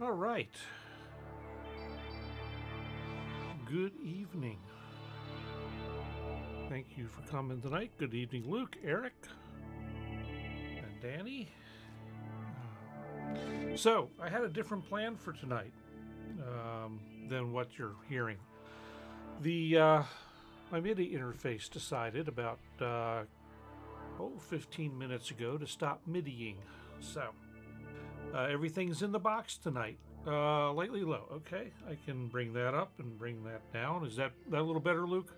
All right. Good evening. Thank you for coming tonight. Good evening, Luke, Eric, and Danny. So, I had a different plan for tonight than what you're hearing. My MIDI interface decided about 15 minutes ago to stop MIDIing. So, everything's in the box tonight. Lightly low. Okay, I can bring that up and bring that down. Is that a little better, Luke?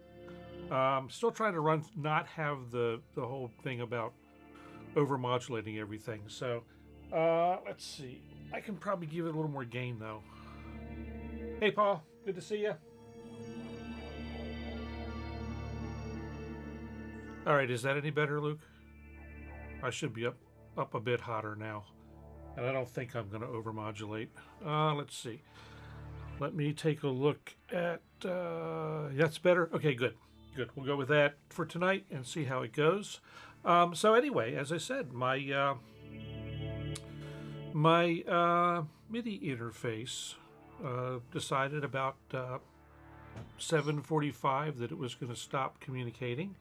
Still trying to not have the whole thing about overmodulating everything. So, let's see. I can probably give it a little more gain, though. Hey, Paul. Good to see you. All right, is that any better, Luke? I should be up a bit hotter now. And I don't think I'm going to overmodulate. Let's see. Let me take a look at... that's better? Okay, good. Good. We'll go with that for tonight and see how it goes. So anyway, as I said, my MIDI interface decided about 7:45 that it was going to stop communicating.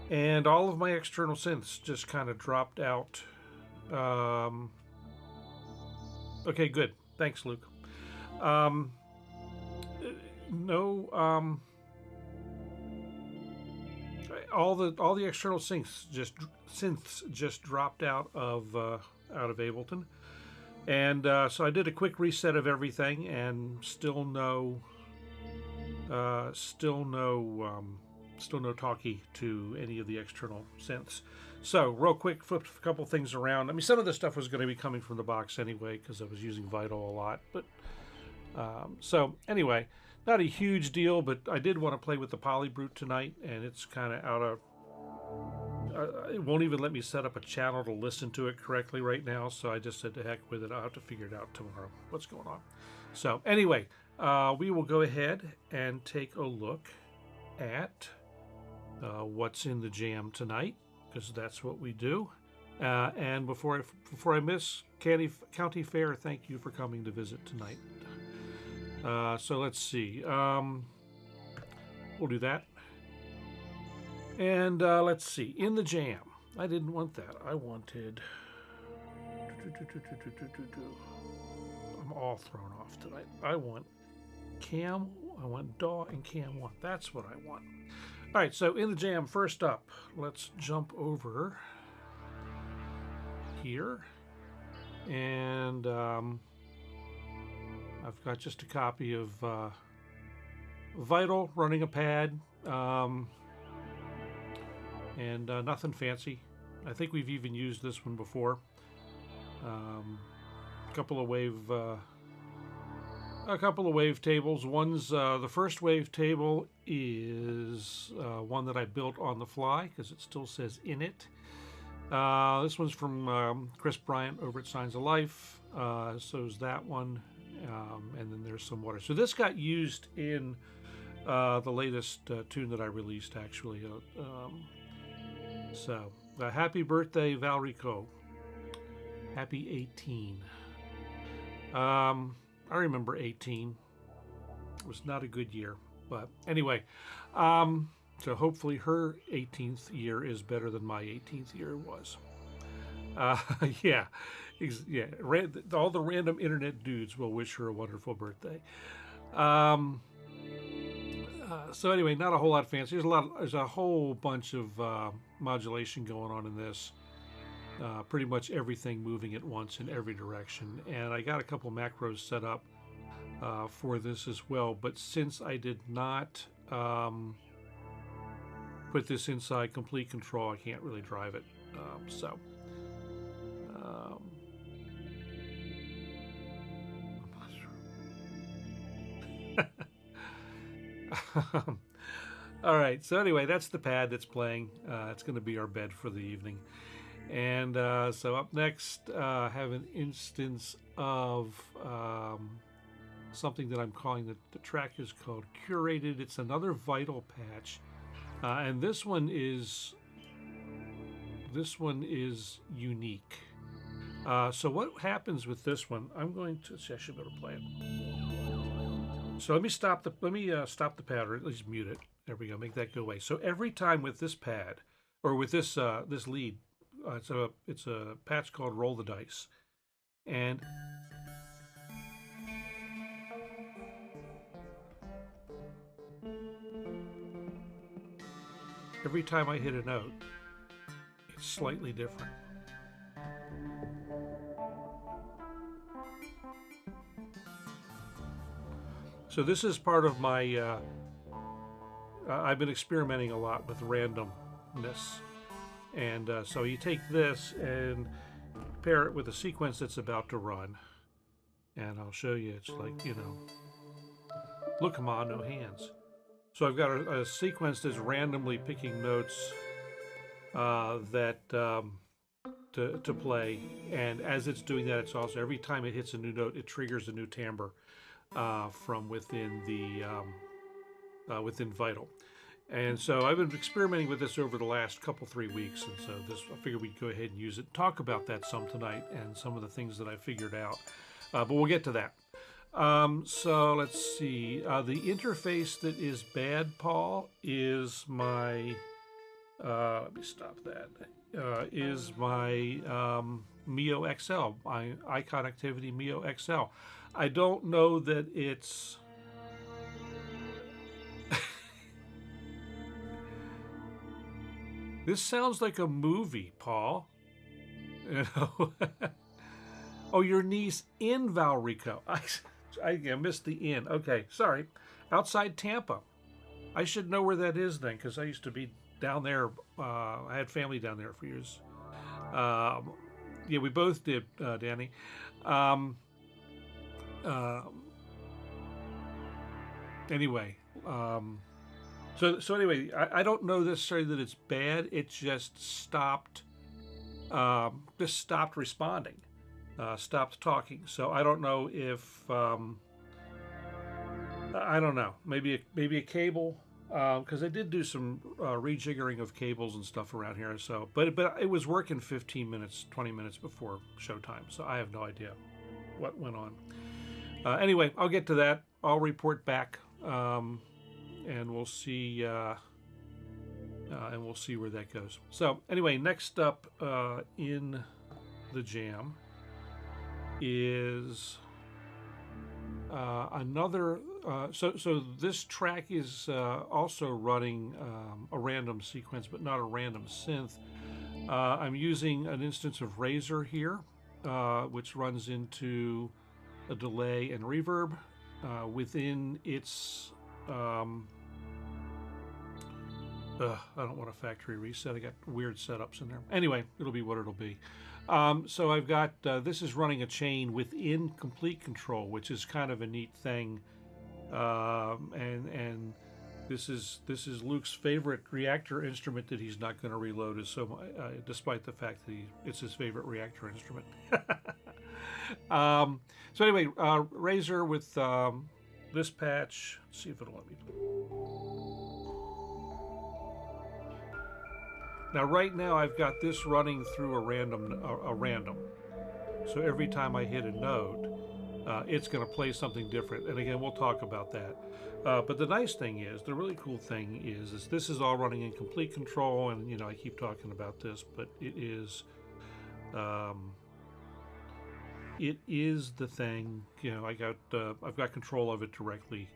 And all of my external synths just kind of dropped out. Okay, good. Thanks, Luke. All the external synths just dropped out of Ableton, and so I did a quick reset of everything, and still no talkie to any of the external synths. So real quick, flipped a couple things around. I mean, some of this stuff was going to be coming from the box anyway because I was using Vital a lot. But so anyway, not a huge deal, but I did want to play with the Polybrute tonight, and it's kind of out of... it won't even let me set up a channel to listen to it correctly right now, so I just said to heck with it. I'll have to figure it out tomorrow, what's going on. So anyway, we will go ahead and take a look at what's in the jam tonight, because that's what we do. And before I miss County Fair, thank you for coming to visit tonight. So let's see. We'll do that. And let's see. In the jam. I didn't want that. I wanted. I'm all thrown off tonight. I want Cam. I want DAW and Cam 1. That's what I want. All right. So in the jam, first up, let's jump over here. And I've got just a copy of Vital running a pad. And nothing fancy. I think we've even used this one before. A couple of wave tables. One's the first wave table is one that I built on the fly because it still says in it. This one's from Chris Bryant over at Signs of Life. So is that one, and then there's some water. So this got used in the latest tune that I released, actually. So, happy birthday, Valrico. Happy 18. I remember 18. It was not a good year. But anyway, so hopefully her 18th year is better than my 18th year was. Yeah. All the random internet dudes will wish her a wonderful birthday. So anyway, not a whole lot fancy. There's a whole bunch of modulation going on in this. Pretty much everything moving at once in every direction. And I got a couple macros set up for this as well. But since I did not put this inside complete control, I can't really drive it. All right, so anyway, that's the pad that's playing. It's going to be our bed for the evening. And so up next, I have an instance of something that I'm calling, the track is called Curated. It's another Vital patch. And this one is unique. So what happens with this one? I'm going to see, I should be able to play it. So let me stop the pad, or at least mute it. There we go. Make that go away. So every time with this pad, or with this this lead, it's a patch called Roll the Dice, and every time I hit a note, it's slightly different. So this is part of my, I've been experimenting a lot with randomness. And so you take this and pair it with a sequence that's about to run. And I'll show you, it's like, look, come on, no hands. So I've got a sequence that's randomly picking notes to play. And as it's doing that, it's also, every time it hits a new note, it triggers a new timbre. From within the within Vital. And so I've been experimenting with this over the last 3 weeks, and so I figured we'd go ahead and use it, talk about that some tonight, and some of the things that I figured out. But we'll get to that. So let's see. The interface that is bad, Paul, is my let me stop that. Is my Mio XL, my Icon Activity Mio XL. I don't know that it's this sounds like a movie, Paul. Oh, your niece in Valrico. I missed the in. Okay, sorry. Outside Tampa. I should know where that is then, because I used to be down there. I had family down there for years. Yeah, we both did, Danny. Anyway, so anyway, I don't know necessarily that it's bad. It just stopped responding, stopped talking. So I don't know if I don't know. Maybe a cable because I did do some rejiggering of cables and stuff around here. So, but it was working 15 minutes, 20 minutes before showtime, so I have no idea what went on. Anyway, I'll get to that. I'll report back, and we'll see. And we'll see where that goes. So anyway, next up in the jam is another. So this track is also running a random sequence, but not a random synth. I'm using an instance of Razor here, which runs into a delay and reverb within its. I don't want a factory reset. I got weird setups in there. Anyway, it'll be what it'll be. So I've got this is running a chain within complete control, which is kind of a neat thing. And this is Luke's favorite reactor instrument that he's not going to reload. Despite the fact that it's his favorite reactor instrument. So anyway, Razor with this patch. Let's see if it'll let me. Now, right now, I've got this running through a random. So every time I hit a note, it's going to play something different. And again, we'll talk about that. But the nice thing is, the really cool thing is this is all running in complete control. And, you know, I keep talking about this, but it is the thing. You know, I've got control of it directly.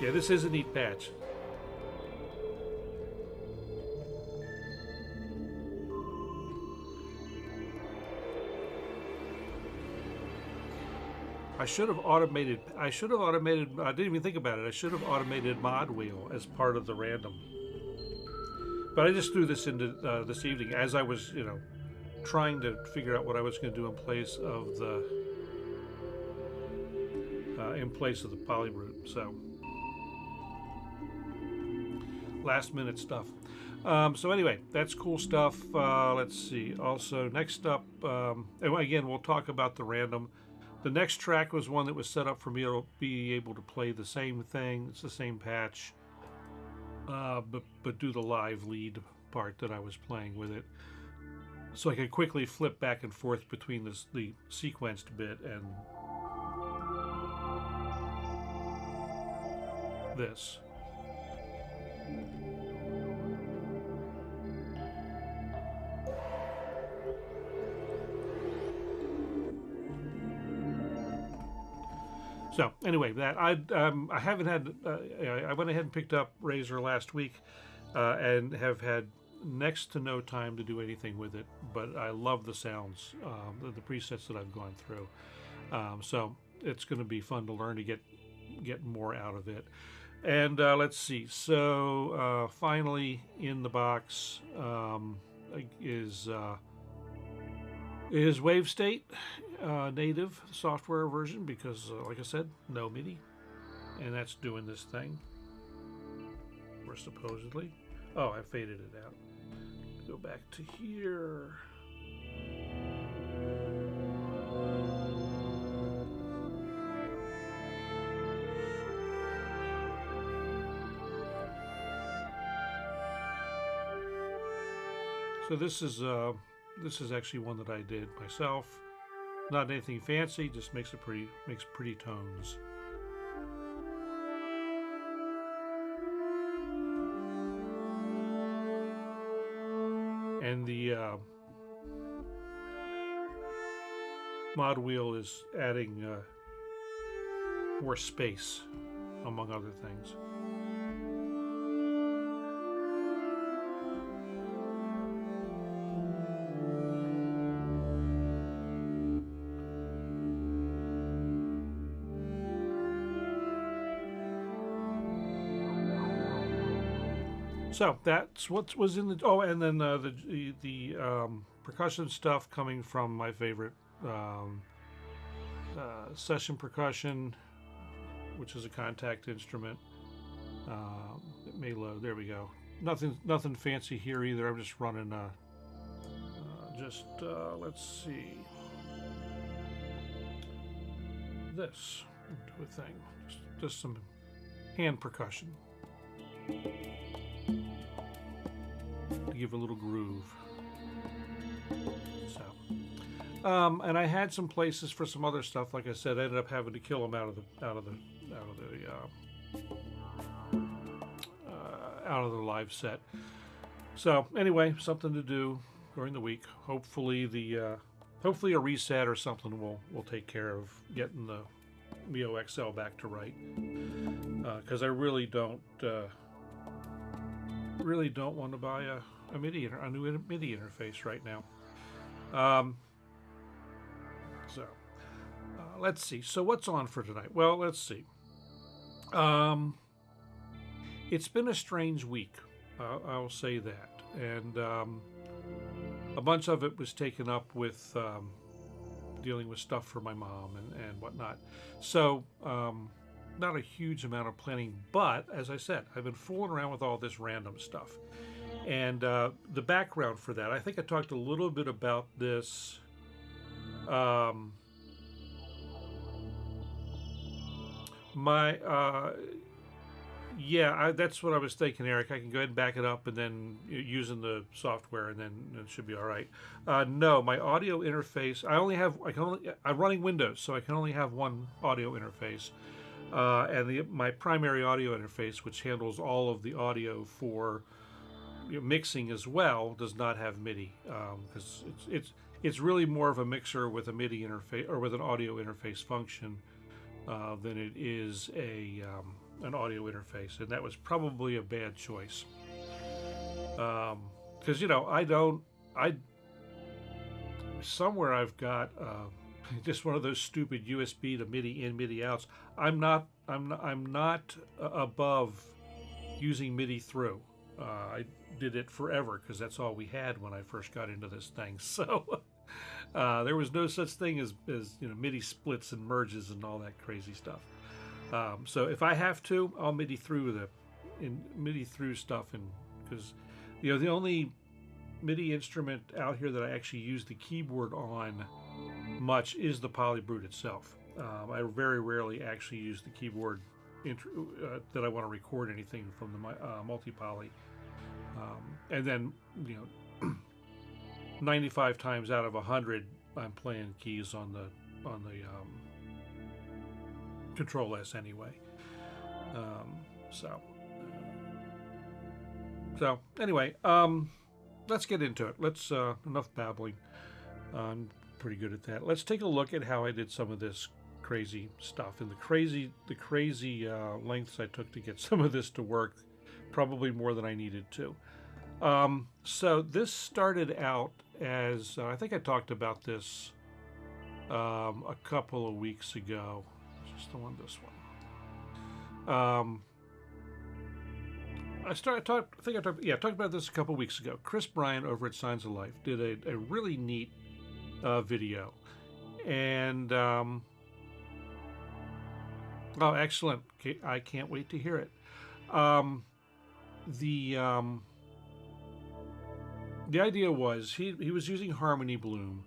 Yeah, this is a neat patch. I should have automated. I didn't even think about it. I should have automated mod wheel as part of the random. But I just threw this into this evening as I was, you know, trying to figure out what I was going to do in place of the polyroot. So. Last minute stuff. So anyway, that's cool stuff. Let's see. Also, next up, again, we'll talk about the random. The next track was one that was set up for me to be able to play the same thing. It's the same patch, but do the live lead part that I was playing with it. So I could quickly flip back and forth between the sequenced bit and this. So anyway, that I haven't had. I went ahead and picked up Razor last week, and have had next to no time to do anything with it. But I love the sounds, the presets that I've gone through. So it's going to be fun to learn to get more out of it. And let's see. So finally in the box is Wave State native software version because, like I said, no MIDI, and that's doing this thing. Or supposedly. Oh, I faded it out. Go back to here. So this is actually one that I did myself. Not anything fancy, just makes pretty tones. And the mod wheel is adding more space, among other things. So that's what was in the. Oh, and then the percussion stuff coming from my favorite session percussion, which is a contact instrument. It may load. There we go. Nothing fancy here either. I'm just running just, let's see. This, do a thing, just some hand percussion to give a little groove. So, and I had some places for some other stuff. Like I said, I ended up having to kill them out of the live set. So anyway, something to do during the week. Hopefully hopefully a reset or something will take care of getting the Mio XL back to right. Because I really don't want to buy a new MIDI interface right now. Let's see. So what's on for tonight? Well, let's see. It's been a strange week. I'll say that. And a bunch of it was taken up with dealing with stuff for my mom and whatnot. So not a huge amount of planning, but as I said, I've been fooling around with all this random stuff. And the background for that, I think I talked a little bit about this that's what I was thinking, Eric. I can go ahead and back it up, and then using the software, and then it should be all right. No, my audio interface. I'm running Windows, so I can only have one audio interface, and my primary audio interface, which handles all of the audio for mixing as well, does not have MIDI, because it's really more of a mixer with a MIDI interface or with an audio interface function than it is an audio interface, and that was probably a bad choice. Because somewhere I've got just one of those stupid USB to MIDI in, MIDI outs. I'm not above using MIDI through. I did it forever because that's all we had when I first got into this thing. So there was no such thing as MIDI splits and merges and all that crazy stuff. So if I have to, I'll MIDI through stuff, and because the only MIDI instrument out here that I actually use the keyboard on much is the Polybrute itself. I very rarely actually use the keyboard that I want to record anything from the multi-poly, and then 95 times out of 100 I'm playing keys on the Control S anyway. So anyway, let's get into it. Let's enough babbling. I'm pretty good at that. Let's take a look at how I did some of this crazy stuff and the crazy lengths I took to get some of this to work, probably more than I needed to. So this started out as I think I talked about this a couple of weeks ago. Just the one, this one. I talked about this a couple of weeks ago. Chris Bryant over at Signs of Life did a really neat video, and oh, excellent! I can't wait to hear it. The idea was he was using Harmony Bloom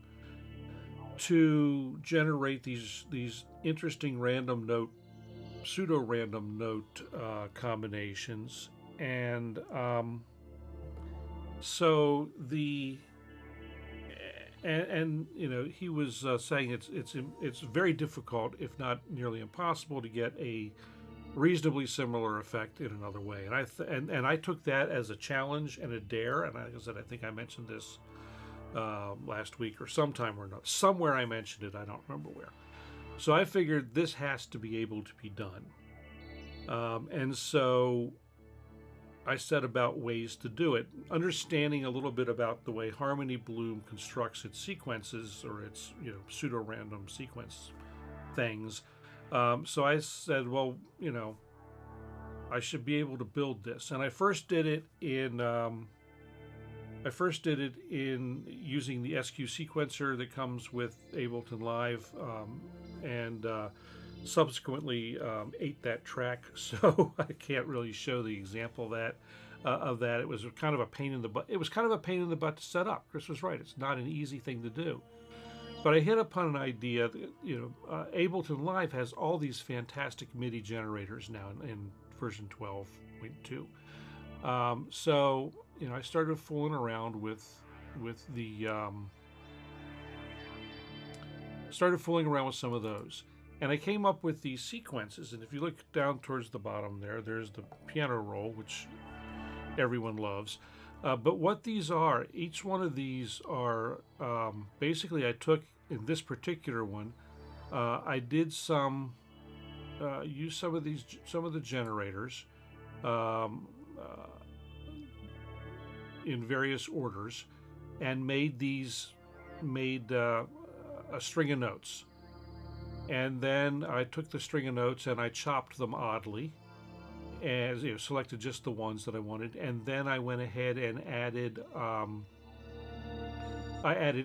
to generate these interesting random note, pseudo-random note combinations, and so he was saying it's very difficult, if not nearly impossible, to get a reasonably similar effect in another way. And I took that as a challenge and a dare. And like I said, I think I mentioned this last week or sometime or not. Somewhere I mentioned it. I don't remember where. So I figured this has to be able to be done. And so I set about ways to do it, understanding a little bit about the way Harmony Bloom constructs its sequences, or its pseudo-random sequence things. So I said, well, I should be able to build this, and I first did it in using the SQ sequencer that comes with Ableton Live, and subsequently ate that track, so I can't really show the example of that. of that. It was kind of a pain in the butt. It was kind of a pain in the butt to set up. Chris was right. It's not an easy thing to do. But I hit upon an idea that, Ableton Live has all these fantastic MIDI generators now in version 12.2. So, I started fooling around with some of those. And I came up with these sequences. And if you look down towards the bottom there's the piano roll, which everyone loves. But what these are, each one of these are, basically I took, in this particular one, I did use some of the generators in various orders, and made a string of notes. And then I took the string of notes and I chopped them oddly, as selected just the ones that I wanted, and then I went ahead and added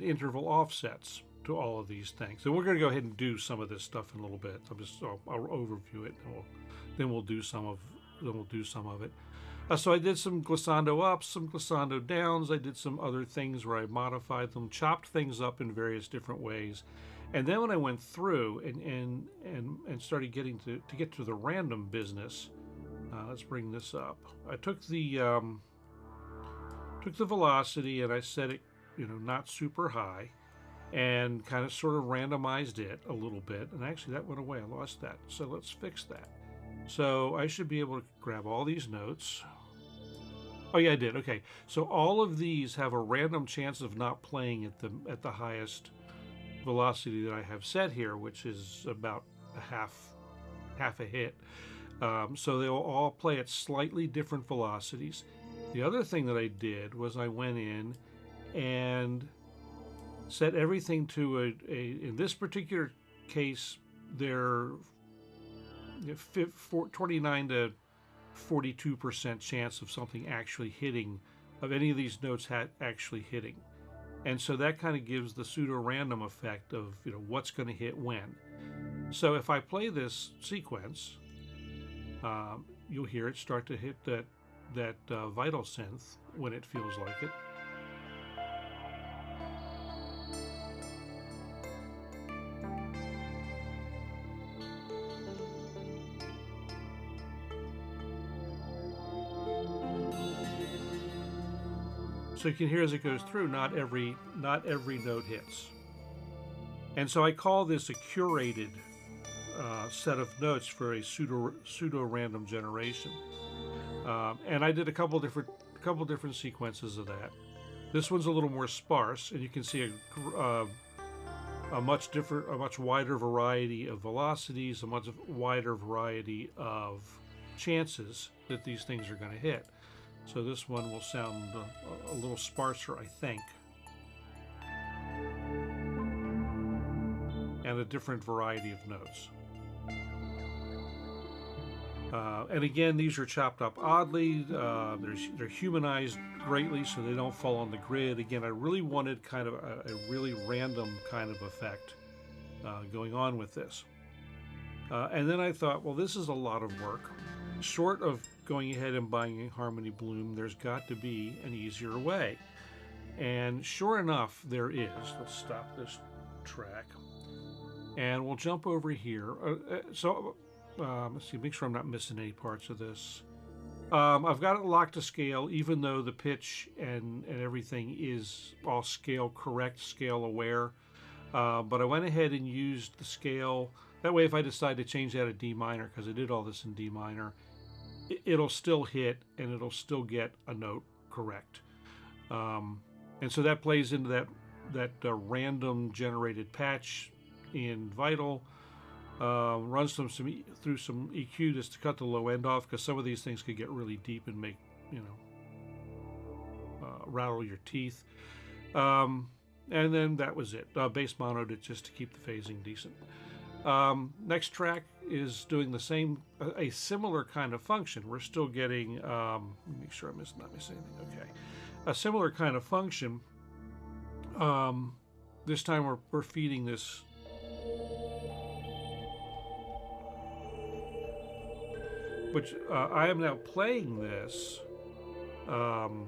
interval offsets to all of these things. And we're going to go ahead and do some of this stuff in a little bit. I'll overview it, and then we'll do some of it. So I did some glissando ups, some glissando downs. I did some other things where I modified them, chopped things up in various different ways. And then when I went through and started getting to get to the random business, let's bring this up. I took the velocity and I set it, not super high, and kind of sort of randomized it a little bit. And actually that went away. I lost that. So let's fix that. So I should be able to grab all these notes. Oh yeah, I did. Okay. So all of these have a random chance of not playing at the highest velocity that I have set here, which is about half a hit. So they will all play at slightly different velocities. The other thing that I did was I went in and set everything to in this particular case, they're 29 to 42% chance of something actually hitting, of any of these notes actually hitting. And so that kind of gives the pseudo-random effect of what's going to hit when. So if I play this sequence, you'll hear it start to hit that vital synth when it feels like it. So you can hear as it goes through, not every note hits. And so I call this a curated set of notes for a pseudo-random generation. And I did a couple different sequences of that. This one's a little more sparse, and you can see a much wider variety of velocities, a much wider variety of chances that these things are going to hit. So this one will sound a little sparser, I think, and a different variety of notes. And again, these are chopped up oddly. They're humanized greatly, so they don't fall on the grid. Again, I really wanted kind of a really random kind of effect going on with this. And then I thought, well, this is a lot of work. Short of going ahead and buying a Harmony Bloom, there's got to be an easier way. And sure enough, there is. Let's stop this track. And we'll jump over here. Let's see, make sure I'm not missing any parts of this. I've got it locked to scale, even though the pitch and everything is all scale correct, scale aware. But I went ahead and used the scale. That way, if I decide to change that to D minor, because I did all this in D minor, it'll still hit and it'll still get a note correct. And so that plays into that random generated patch in Vital. Runs through some EQ just to cut the low end off, because some of these things could get really deep and make, rattle your teeth. And then that was it. Bass monoed it just to keep the phasing decent. Next track is doing the same, a similar kind of function. We're still getting, make sure I'm not missing anything. Okay. A similar kind of function. This time we're feeding this. Which I am now playing this So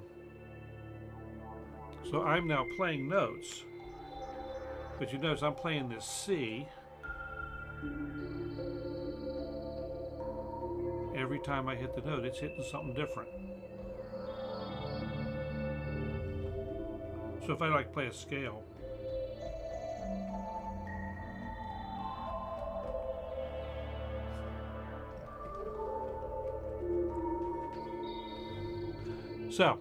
I'm now playing notes, but you notice I'm playing this C. Every time I hit the note, it's hitting something different. So if I like play a scale, so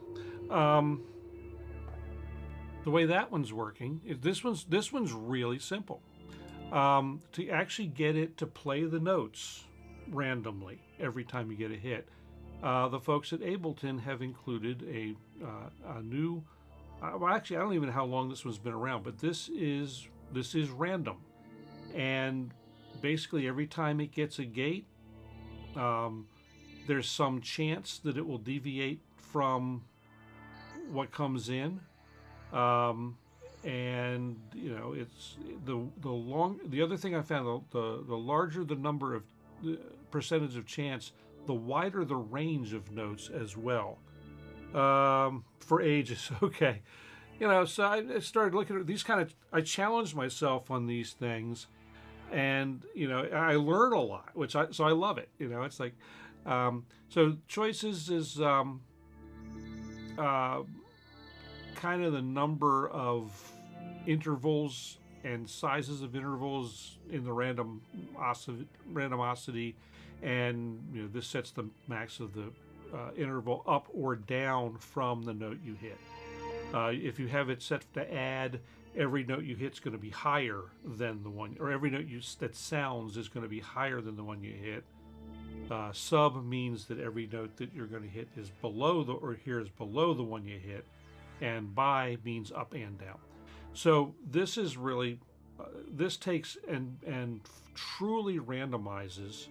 the way that one's working is this one's really simple. To actually get it to play the notes randomly every time you get a hit, the folks at Ableton have included a new. Well, actually, I don't even know how long this one's been around, but this is random, and basically every time it gets a gate, there's some chance that it will deviate from what comes in. And you know, it's the other thing I found, the larger the number of the percentage of chance, the wider the range of notes as well. For ages. Okay, you know, so I started looking at these I challenged myself on these things, and you know, I learn a lot, so I love it. You know, it's like, so choices is kind of the number of intervals and sizes of intervals in the randomoscity, and you know, this sets the max of the interval up or down from the note you hit. If you have it set to add, every note you hit is going to be higher than the one, or every note that sounds is going to be higher than the one you hit. Sub means that every note that you're going to hit is below below the one you hit, and by means up and down. So this is really, this takes and truly randomizes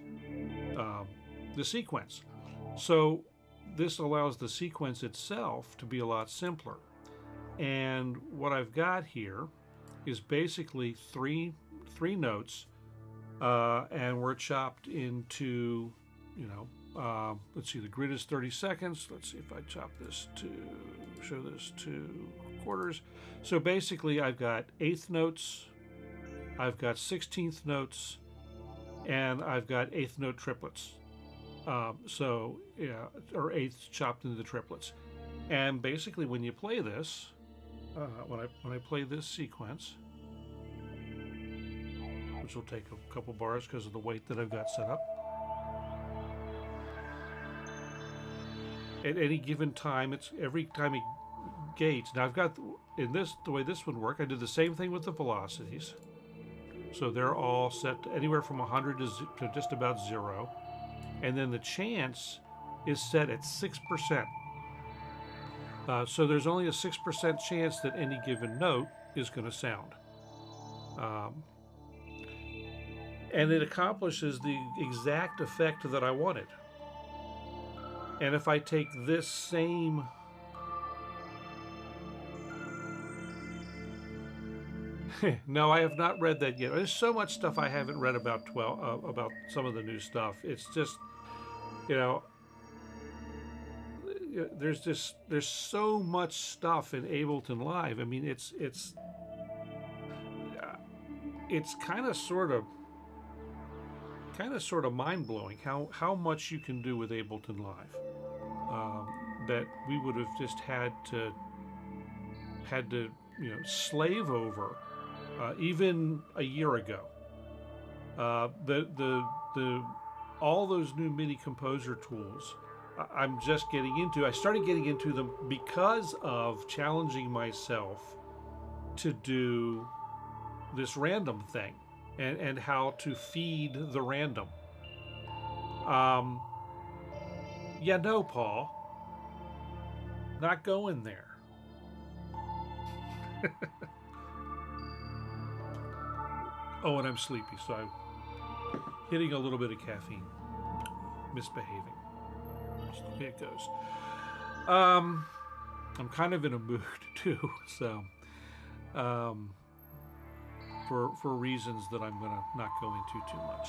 the sequence. So this allows the sequence itself to be a lot simpler. And what I've got here is basically three notes, and we're chopped into, you know, let's see, the grid is 30 seconds. Let's see if I chop this to show this to quarters. So basically I've got eighth notes, I've got 16th notes, and I've got eighth note triplets. So yeah, or eighths chopped into the triplets. And basically when you play this, when I play this sequence, which will take a couple bars because of the weight that I've got set up, at any given time, it's every time it gates. Now I've got, the way this would work, I did the same thing with the velocities. So they're all set to anywhere from 100 to just about 0. And then the chance is set at 6%. So there's only a 6% chance that any given note is going to sound. And it accomplishes the exact effect that I wanted. And if I take this same no, I have not read that yet. There's so much stuff I haven't read about about some of the new stuff. It's just, you know, there's so much stuff in Ableton Live. I mean, it's kind of sort of mind-blowing how much you can do with Ableton Live, that we would have just had to you know, slave over even a year ago. All those new MIDI composer tools, I'm just getting into. I started getting into them because of challenging myself to do this random thing and how to feed the random. Yeah, no, Paul, not going there. Oh, and I'm sleepy, so I'm hitting a little bit of caffeine, misbehaving. Just the way it goes. I'm kind of in a mood too, so for reasons that I'm gonna not go into too much.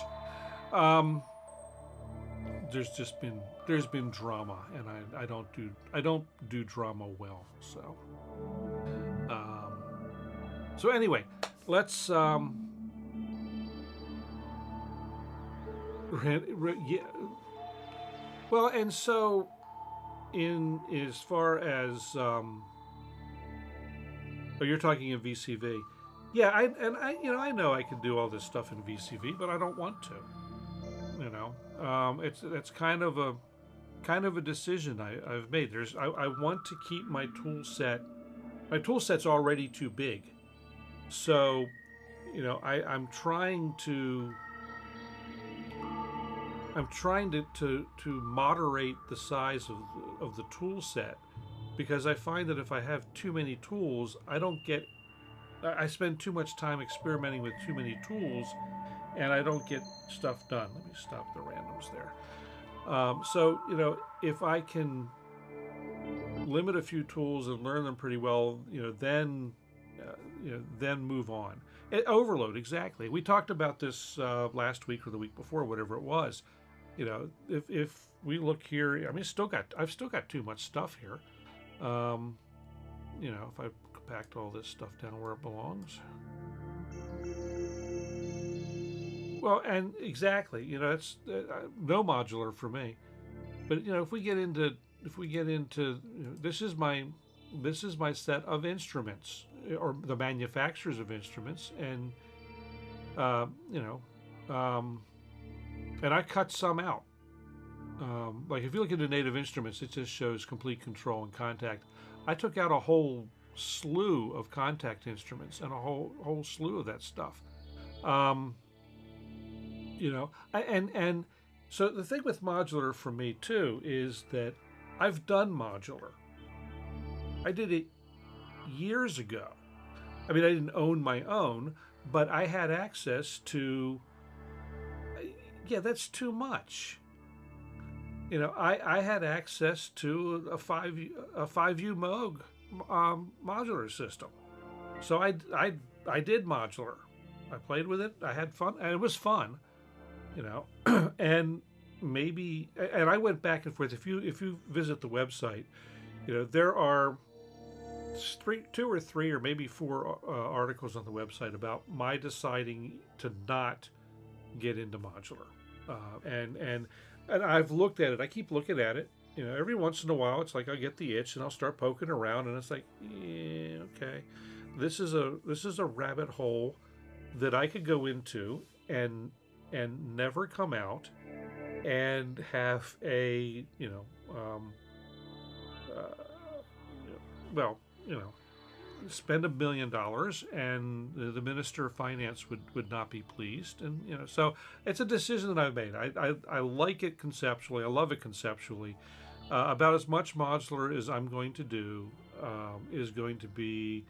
there's been drama, and I don't do drama well. Um, so anyway, let's yeah. Well, and so in as far as oh, you're talking in VCV. Yeah, I know I can do all this stuff in VCV, but I don't want to. You know, it's kind of a decision I've made. I want to keep my tool set. My tool set's already too big, so I'm trying to moderate the size of the tool set, because I find that if I have too many tools, I spend too much time experimenting with too many tools, and I don't get stuff done. Let me stop the randoms there. So if I can limit a few tools and learn them pretty well, then move on. Overload, exactly. We talked about this last week or the week before, whatever it was. If we look here, I mean, I've still got too much stuff here. If I compact all this stuff down where it belongs. Well, and exactly, it's no modular for me. But if we get into this is my set of instruments, or the manufacturers of instruments, and and I cut some out. Like if you look into Native Instruments, it just shows complete control and contact. I took out a whole slew of contact instruments and a whole slew of that stuff. And so the thing with modular for me too is that I've done modular. I did it years ago. I mean, I didn't own my own, but I had access to. Yeah, that's too much. I had access to a 5U Moog modular system, so I did modular. I played with it. I had fun, and it was fun, and I went back and forth. If you visit the website, there are two or three or maybe four articles on the website about my deciding to not get into modular, and I've looked at it. I keep looking at it. Every once in a while, it's like I get the itch and I'll start poking around, and it's like, yeah, okay, this is a rabbit hole that I could go into and never come out, and have a spend $1 million, and the Minister of Finance would not be pleased. And so it's a decision that I've made. I like it conceptually. I love it conceptually. About as much modular as I'm going to do is going to be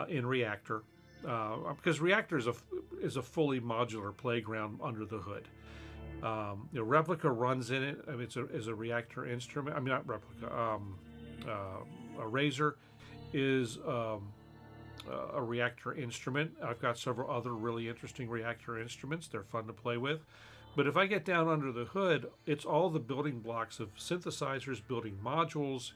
in Reactor, because Reactor is a fully modular playground under the hood. Replica runs in it. I mean, it's a Reactor instrument. I mean, not Replica. A Razor is a Reactor instrument. I've got several other really interesting Reactor instruments. They're fun to play with. But if I get down under the hood, it's all the building blocks of synthesizers, building modules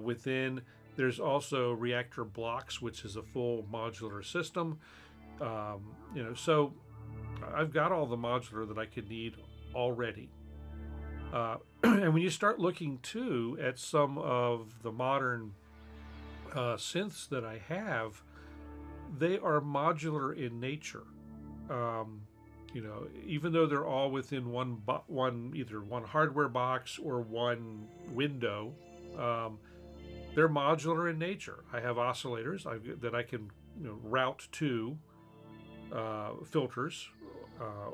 within. There's also Reactor blocks, which is a full modular system. So I've got all the modular that I could need already. And when you start looking too at some of the modern synths that I have, they are modular in nature. Even though they're all within either one hardware box or one window, they're modular in nature. I have oscillators that I can route to filters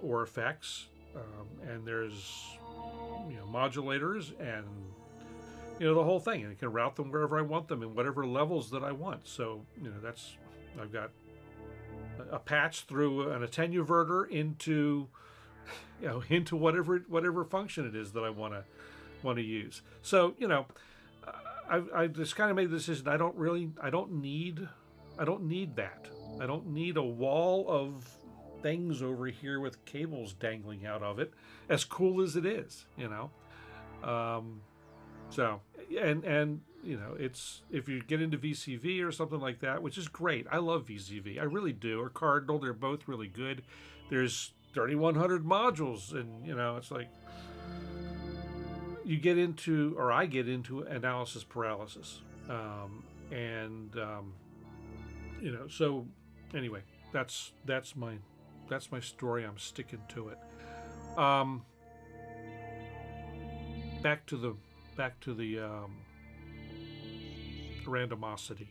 or effects, and there's modulators and the whole thing, and I can route them wherever I want them in whatever levels that I want. So I've got a patch through an attenuverter into whatever function it is that I want to use. So I just kind of made the decision. I don't need that. I don't need a wall of things over here with cables dangling out of it, as cool as it is, you know. So, and you know, it's, if you get into VCV or something like that, which is great. I love VCV, I really do. Or Cardinal, they're both really good. There's 3,100 modules, and you know, it's like you get into, or I get into analysis paralysis, you know. So anyway, that's my story. I'm sticking to it. Back to the randomoscity.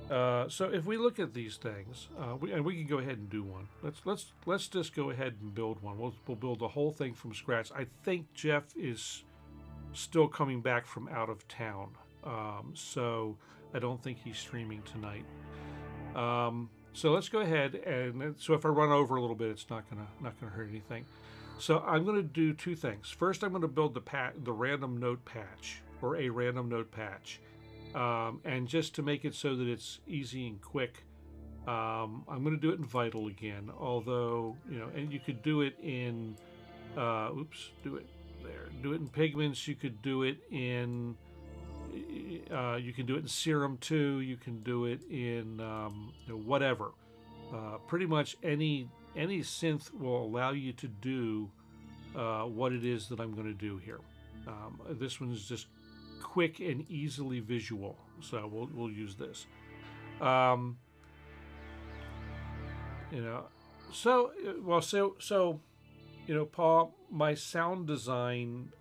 So if we look at these things, and we can go ahead and do one. Let's just go ahead and build one. We'll build the whole thing from scratch. I think Jeff is still coming back from out of town, so I don't think he's streaming tonight. So let's go ahead, and so if I run over a little bit, it's not gonna hurt anything. So I'm going to do two things. First, I'm going to build the random note patch, or a random note patch, and just to make it so that it's easy and quick, I'm going to do it in Vital again. Although, you know, and you could do it in, do it there. Do it in Pigments. You could do it in, you can do it in Serum too. You can do it in you know, whatever. Pretty much any synth will allow you to do what it is that I'm going to do here. This one is just quick and easily visual, so we'll use this. You know, so you know, Paul, my sound design.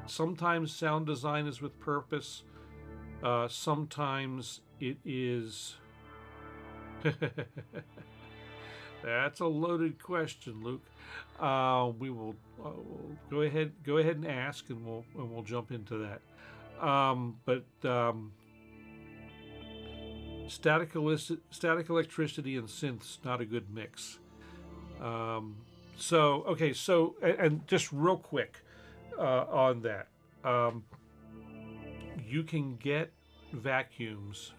Sometimes sound design is with purpose. Sometimes it is. That's a loaded question, Luke. We will we'll go ahead and ask, and we'll jump into that. Static electricity and synths, not a good mix. So okay, so and just real quick on that, you can get vacuums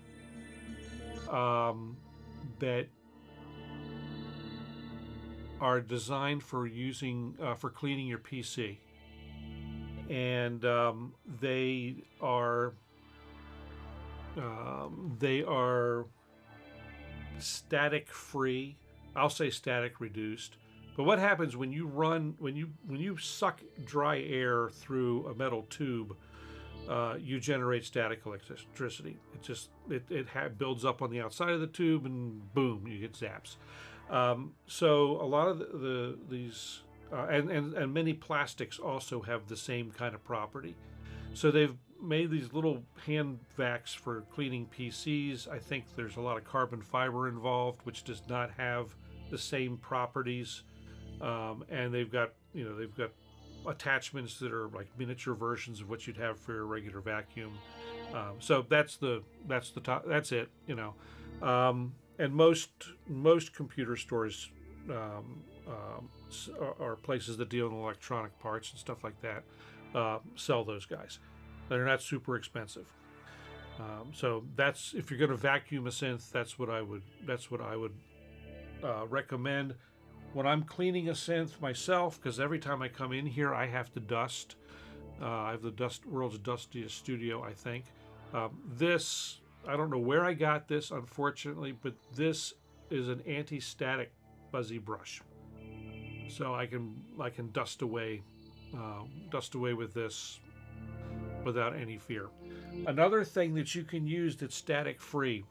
that are designed for using for cleaning your PC, and they are static free. I'll say static reduced. But what happens when you suck dry air through a metal tube? You generate static electricity. It builds up on the outside of the tube, and boom, you get zaps. So a lot of these and many plastics also have the same kind of property. So they've made these little hand vacs for cleaning PCs. I think there's a lot of carbon fiber involved, which does not have the same properties. And they've got attachments that are like miniature versions of what you'd have for a regular vacuum. So that's it, you know. And most computer stores are places that deal in electronic parts and stuff like that, sell those guys. They're not super expensive. So that's, if you're going to vacuum a synth, that's what I would recommend. When I'm cleaning a synth myself, because every time I come in here, I have to dust. I have the world's dustiest studio, I think. This, I don't know where I got this, unfortunately, but this is an anti-static fuzzy brush, so I can dust away with this without any fear. Another thing that you can use that's static free,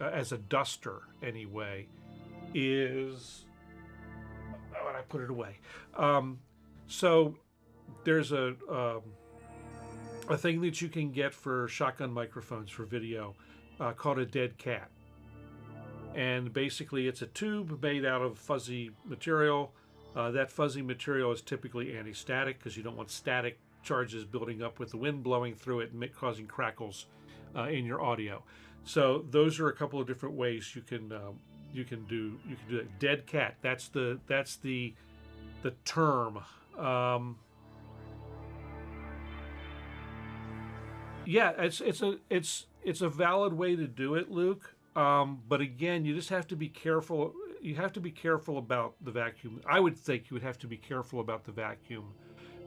as a duster anyway, is when I put it away. So there's a thing that you can get for shotgun microphones for video, called a dead cat. And basically it's a tube made out of fuzzy material. That fuzzy material is typically anti-static, because you don't want static charges building up with the wind blowing through it and causing crackles in your audio. So those are a couple of different ways you can do it. Dead cat. That's the term. Yeah, it's a valid way to do it, Luke. But again, you just have to be careful. you have to be careful about the vacuum. I would think you would have to be careful about the vacuum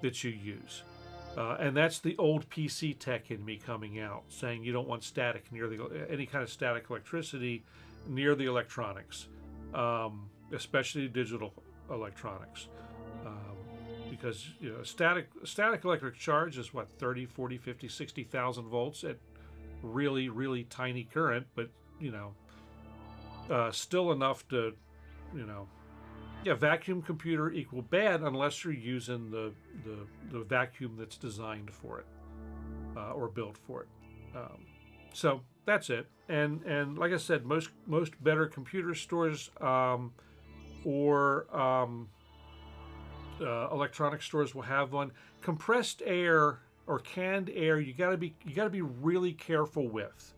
that you use. And that's the old PC tech in me coming out, saying you don't want static near any kind of static electricity near the electronics, especially digital electronics, because static electric charge is what, 30, 40, 50, 60,000 volts at really, really tiny current, but still enough to, vacuum computer equal bad unless you're using the vacuum that's designed for it or built for it. So that's it. And like I said, most better computer stores or electronic stores will have one. Compressed air or canned air, you gotta be really careful with,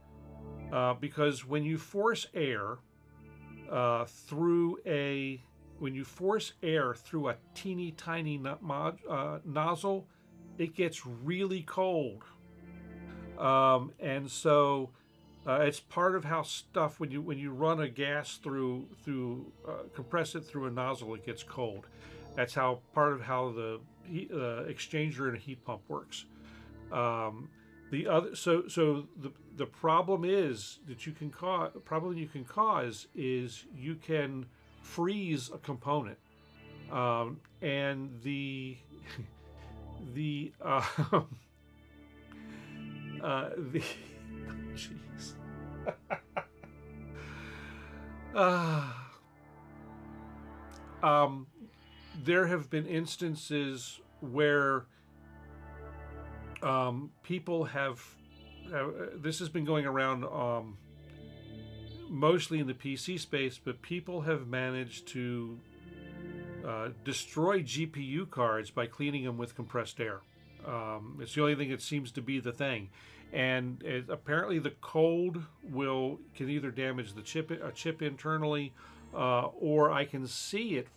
because when you force air through a teeny tiny nozzle, it gets really cold, and so it's part of how stuff, when you run a gas through compress it through a nozzle, it gets cold. That's part of how the exchanger in a heat pump works. The problem is that you can cause is you can freeze a component, and the jeez. There have been instances where people have this has been going around mostly in the PC space, but people have managed to destroy GPU cards by cleaning them with compressed air. It's the only thing that seems to be the thing, and apparently the cold can either damage the chip internally, or I can see it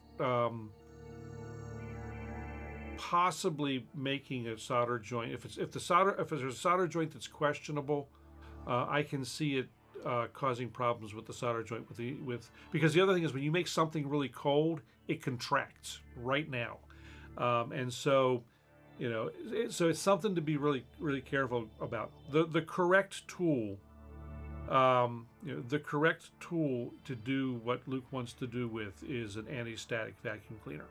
possibly making a solder joint. If there's a solder joint that's questionable, I can see it causing problems with the solder joint because the other thing is when you make something really cold, it contracts right now, and so so it's something to be really, really careful about. The correct tool, the correct tool to do what Luke wants to do with is an anti-static vacuum cleaner.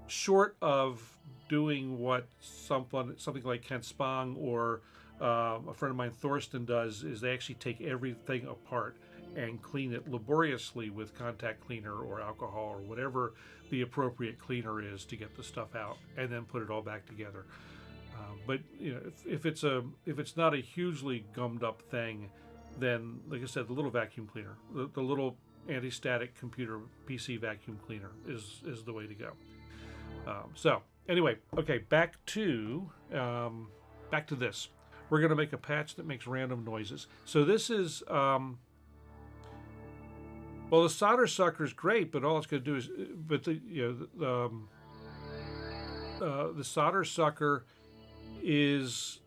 Short of doing what something like Kent Spong or a friend of mine, Thorsten, does, is they actually take everything apart and clean it laboriously with contact cleaner or alcohol or whatever the appropriate cleaner is to get the stuff out, and then put it all back together. But if it's not a hugely gummed up thing, then, like I said, the little vacuum cleaner, the little anti-static computer PC vacuum cleaner is the way to go. So anyway, okay, back to this. We're going to make a patch that makes random noises. So this is well, the solder sucker is great, but all it's going to do is, the solder sucker is,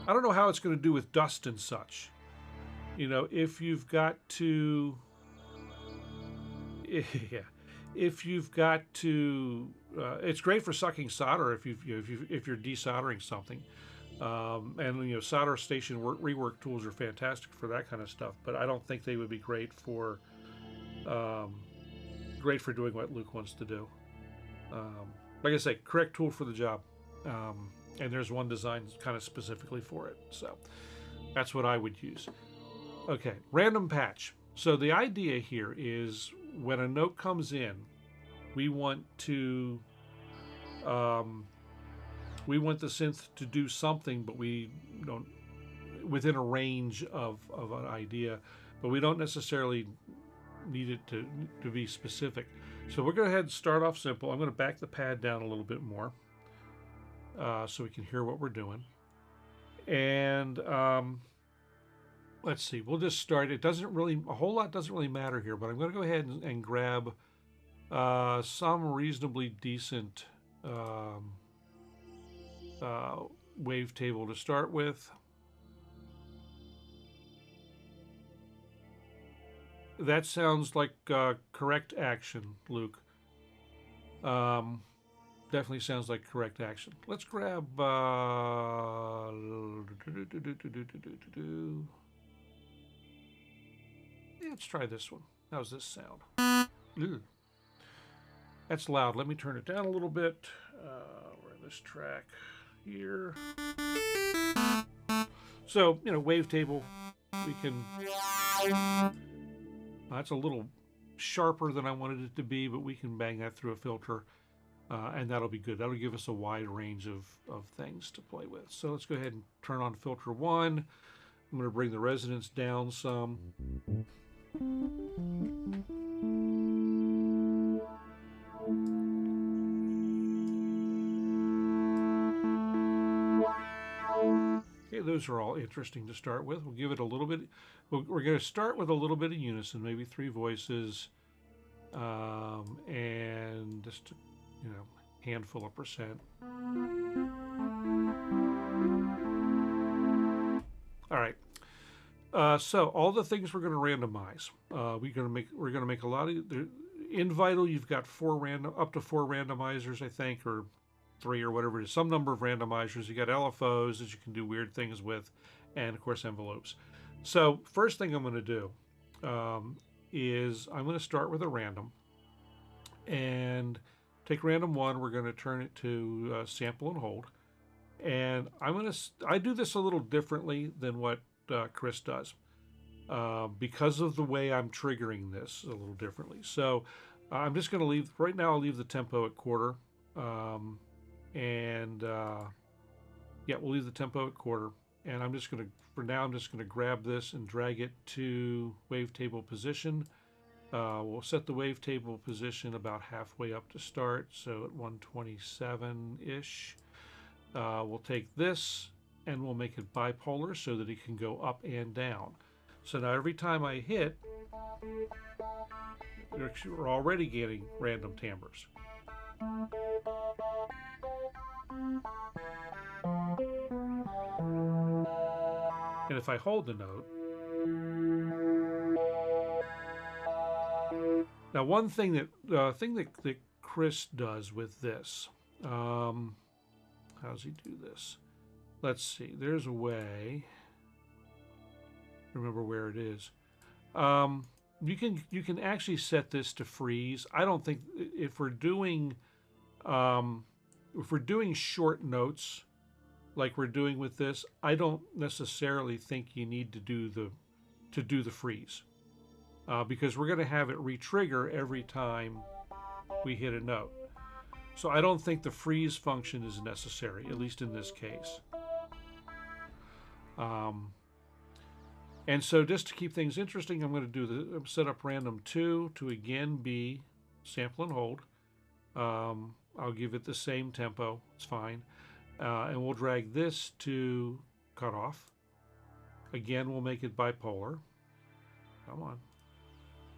I don't know how it's going to do with dust and such. If you've got to, yeah. If you've got to, it's great for sucking solder if you're desoldering something, and solder station rework tools are fantastic for that kind of stuff. But I don't think they would be great for doing what Luke wants to do. Like I say, correct tool for the job, and there's one designed kind of specifically for it. So that's what I would use. Okay, random patch. So the idea here is, when a note comes in, we want the synth to do something, but we don't, within a range of an idea, but we don't necessarily need it to be specific. So we're going to go ahead and start off simple. I'm going to back the pad down a little bit more so we can hear what we're doing. And let's see, we'll just start. A whole lot doesn't really matter here, but I'm going to go ahead and grab some reasonably decent wavetable to start with. that sounds like correct action, Luke. Definitely sounds like correct action. Let's grab. Let's try this one. How's this sound? Ew. That's loud. Let me turn it down a little bit. We're in this track here. So, you know, wavetable, we can. That's a little sharper than I wanted it to be, but we can bang that through a filter, and that'll be good. That'll give us a wide range of things to play with. So let's go ahead and turn on filter 1. I'm going to bring the resonance down some. Okay, those are all interesting to start with. We'll give it a little bit. We're going to start with a little bit of unison, maybe 3 voices, and just, you know, handful of percent. All right. So all the things we're going to randomize. We're going to make a lot of. In Vital, you've got up to 4 randomizers, I think, or 3 or whatever it is. Some number of randomizers. You got LFOs that you can do weird things with, and of course envelopes. So first thing I'm going to do is I'm going to start with a random, and take random 1. We're going to turn it to sample and hold, and I do this a little differently than what Chris does, because of the way I'm triggering this a little differently. So I'm just going to leave, right now I'll leave the tempo at 1/4, yeah, we'll leave the tempo at 1/4, and I'm just going to, for now, I'm just going to grab this and drag it to wavetable position. We'll set the wavetable position about halfway up to start, so at 127-ish. We'll take this and we'll make it bipolar so that it can go up and down. So now every time I hit, we're already getting random timbres. And if I hold the note, now one thing that Chris does with this, how does he do this? Let's see. There's a way. Remember where it is. You can actually set this to freeze. I don't think if we're doing short notes like we're doing with this, I don't necessarily think you need to do the freeze, because we're going to have it re-trigger every time we hit a note. So I don't think the freeze function is necessary, at least in this case. And so just to keep things interesting, I'm going to set up random 2 to again be sample and hold. I'll give it the same tempo, it's fine. And we'll drag this to cutoff. Again, we'll make it bipolar. Come on.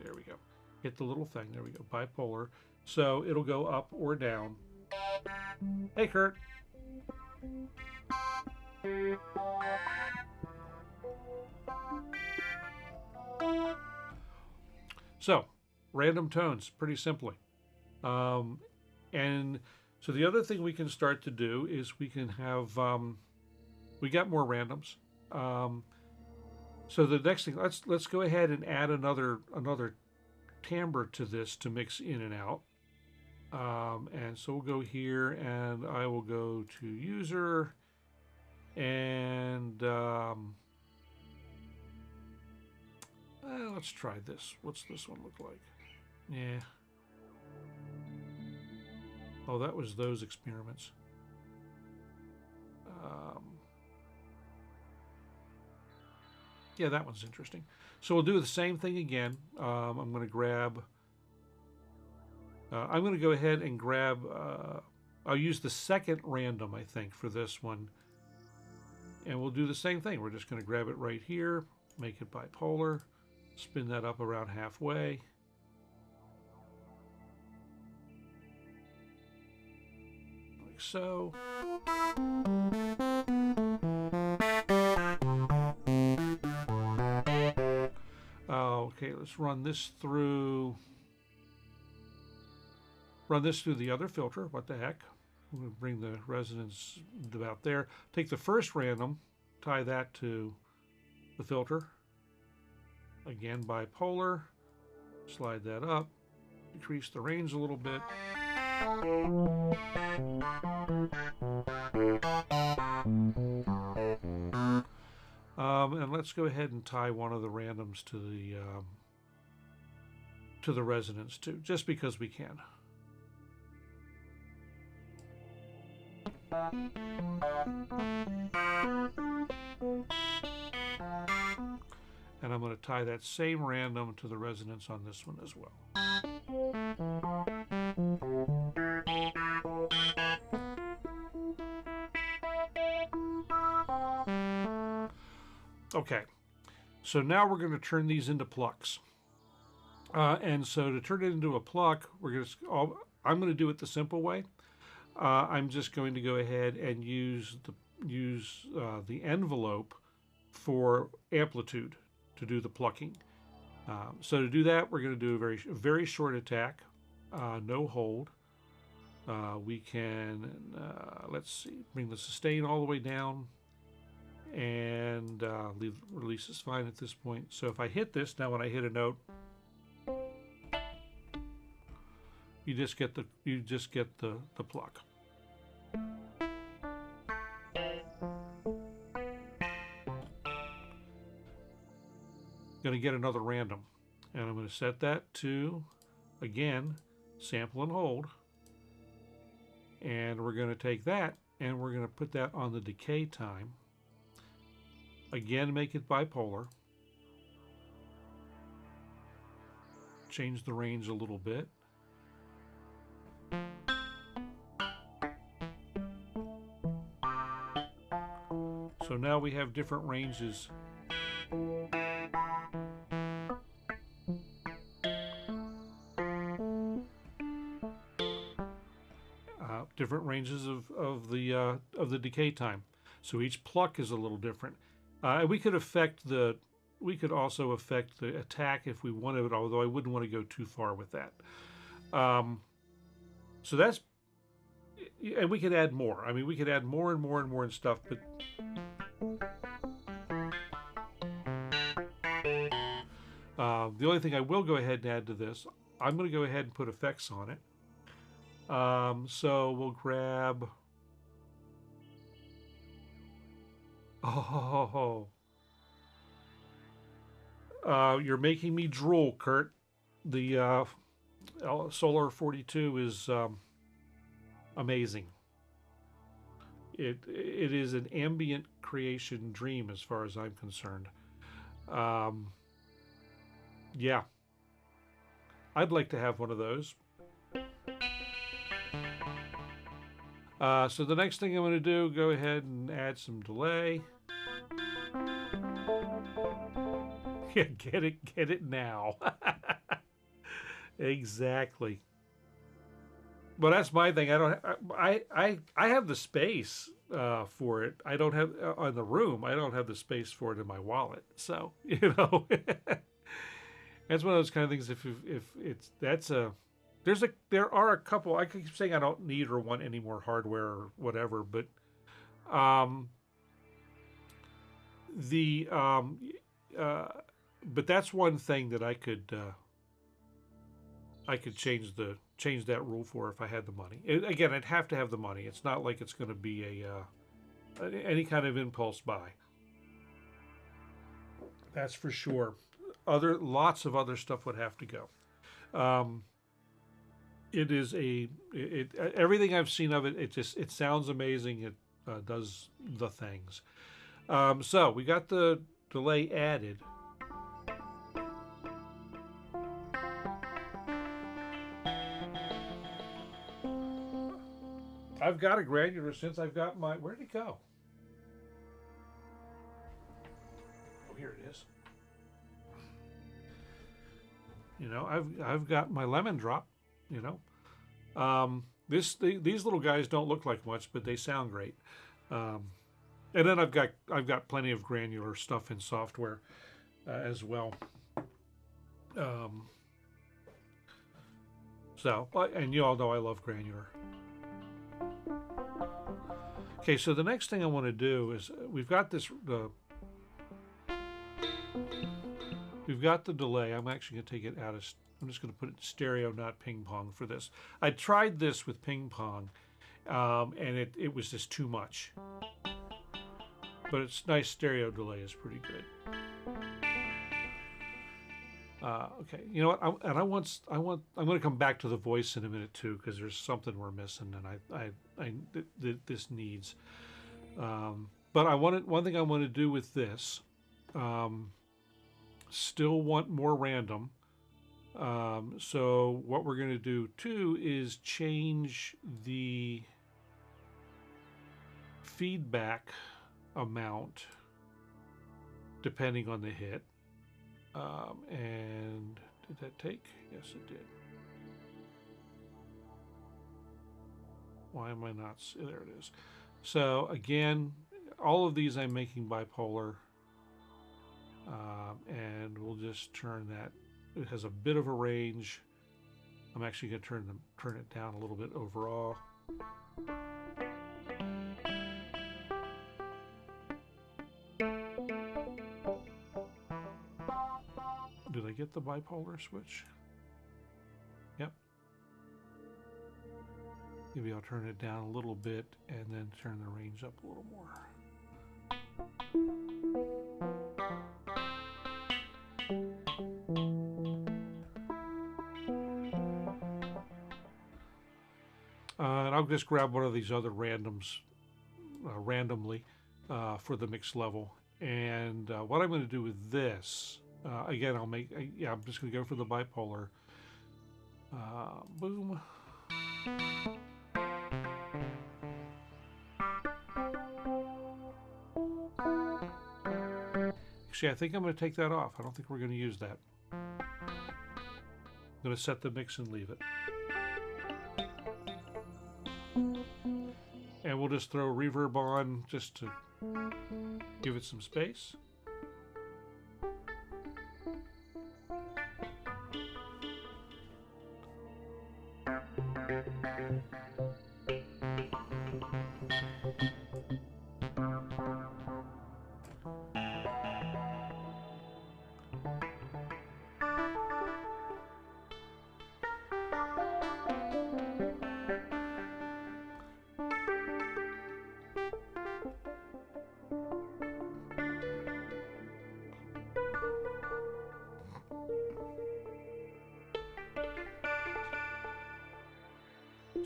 There we go. Hit the little thing. There we go. Bipolar. So it'll go up or down. Hey, Kurt. So, random tones, pretty simply. And so the other thing we can start to do is we can have, we got more randoms. So the next thing, let's go ahead and add another timbre to this to mix in and out. And so we'll go here, and I will go to user, and let's try this. What's this one look like? Yeah. Oh, that was those experiments. Yeah, that one's interesting. So we'll do the same thing again. I'm going to grab. I'm going to go ahead and grab. I'll use the second random, I think, for this one. And we'll do the same thing. We're just going to grab it right here, make it bipolar, spin that up around halfway. Like so. Okay, Okay, let's run this through. Run this through the other filter. What the heck? I'm going to bring the resonance about there. Take the first random, tie that to the filter. Again, bipolar. Slide that up. Decrease the range a little bit. And let's go ahead and tie one of the randoms to the resonance too, just because we can. And I'm going to tie that same random to the resonance on this one as well. Okay, so now we're going to turn these into plucks. And so to turn it into a pluck, I'm going to do it the simple way. I'm just going to go ahead and use the envelope for amplitude to do the plucking. So to do that, we're going to do a very short attack, no hold. We can, let's see, bring the sustain all the way down, and release is fine at this point. So if I hit this, now when I hit a note, you just get the pluck. Going to get another random, and I'm going to set that to, again, sample and hold, and we're going to take that and we're going to put that on the decay time. Again, make it bipolar. Change the range a little bit. So now we have different ranges. Different ranges of the decay time. So each pluck is a little different. We could also affect the attack if we wanted, although I wouldn't want to go too far with that. So that's, and we could add more. I mean, we could add more and more and more and stuff, but the only thing I will go ahead and add to this, I'm going to go ahead and put effects on it. So we'll grab, you're making me drool, Kurt. The Solar 42 is amazing. It is an ambient creation dream as far as I'm concerned. Yeah, I'd like to have one of those. So the next thing I'm going to do, go ahead and add some delay. Yeah, get it now. Exactly. Well, that's my thing. I have the space for it. I don't have on the room. I don't have the space for it in my wallet. So that's one of those kind of things. If it's there are a couple. I keep saying I don't need or want any more hardware or whatever, but but that's one thing that I could change that rule for if I had the money. Again, I'd have to have the money. It's not like it's going to be any kind of impulse buy. That's for sure. Lots of other stuff would have to go. It is everything I've seen of it. It sounds amazing. It does the things. So we got the delay added. I've got a granular since I've got my. Where'd it go? Oh, here it is. You know, I've got my lemon drop. You know, these little guys don't look like much, but they sound great. And then I've got plenty of granular stuff in software as well. So, and you all know I love granular. Okay, so the next thing I want to do is we've got the delay. I'm actually going to take it out of. I'm just going to put it in stereo, not ping pong for this. I tried this with ping pong, and it was just too much. But it's nice stereo delay is pretty good. Okay, you know what? I'm going to come back to the voice in a minute too, because there's something we're missing, and this needs. But one thing I want to do with this. Still want more random. So what we're going to do too is change the feedback amount depending on the hit. And did that take? Yes, it did. Why am I not? There it is. So again, all of these I'm making bipolar. And we'll just turn that. It has a bit of a range. I'm actually going to turn it down a little bit overall. Did I get the bipolar switch? Yep. Maybe I'll turn it down a little bit and then turn the range up a little more. And I'll just grab one of these other randoms randomly for the mix level. And what I'm going to do with this, again, I'm just going to go for the bipolar. Boom. Actually, I think I'm going to take that off. I don't think we're going to use that. I'm going to set the mix and leave it. And we'll just throw reverb on just to give it some space.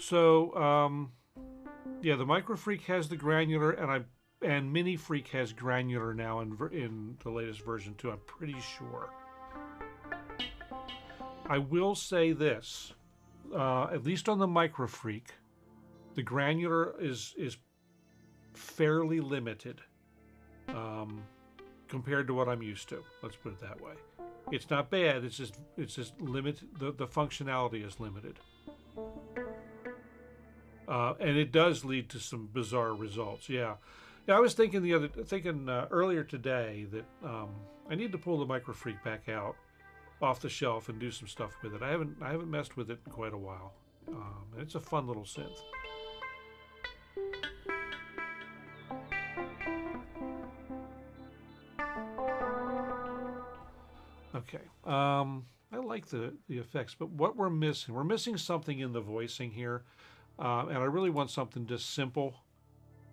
So, yeah, the Micro Freak has the granular, and Mini Freak has granular now in the latest version too. I'm pretty sure. I will say this, at least on the Micro Freak, the granular is fairly limited compared to what I'm used to. Let's put it that way. It's not bad. It's just limited. The functionality is limited. And it does lead to some bizarre results. Yeah, I was thinking earlier today that I need to pull the Micro Freak back out off the shelf and do some stuff with it. I haven't messed with it in quite a while, and it's a fun little synth. Okay, I like the effects, but what we're missing something in the voicing here. And I really want something just simple.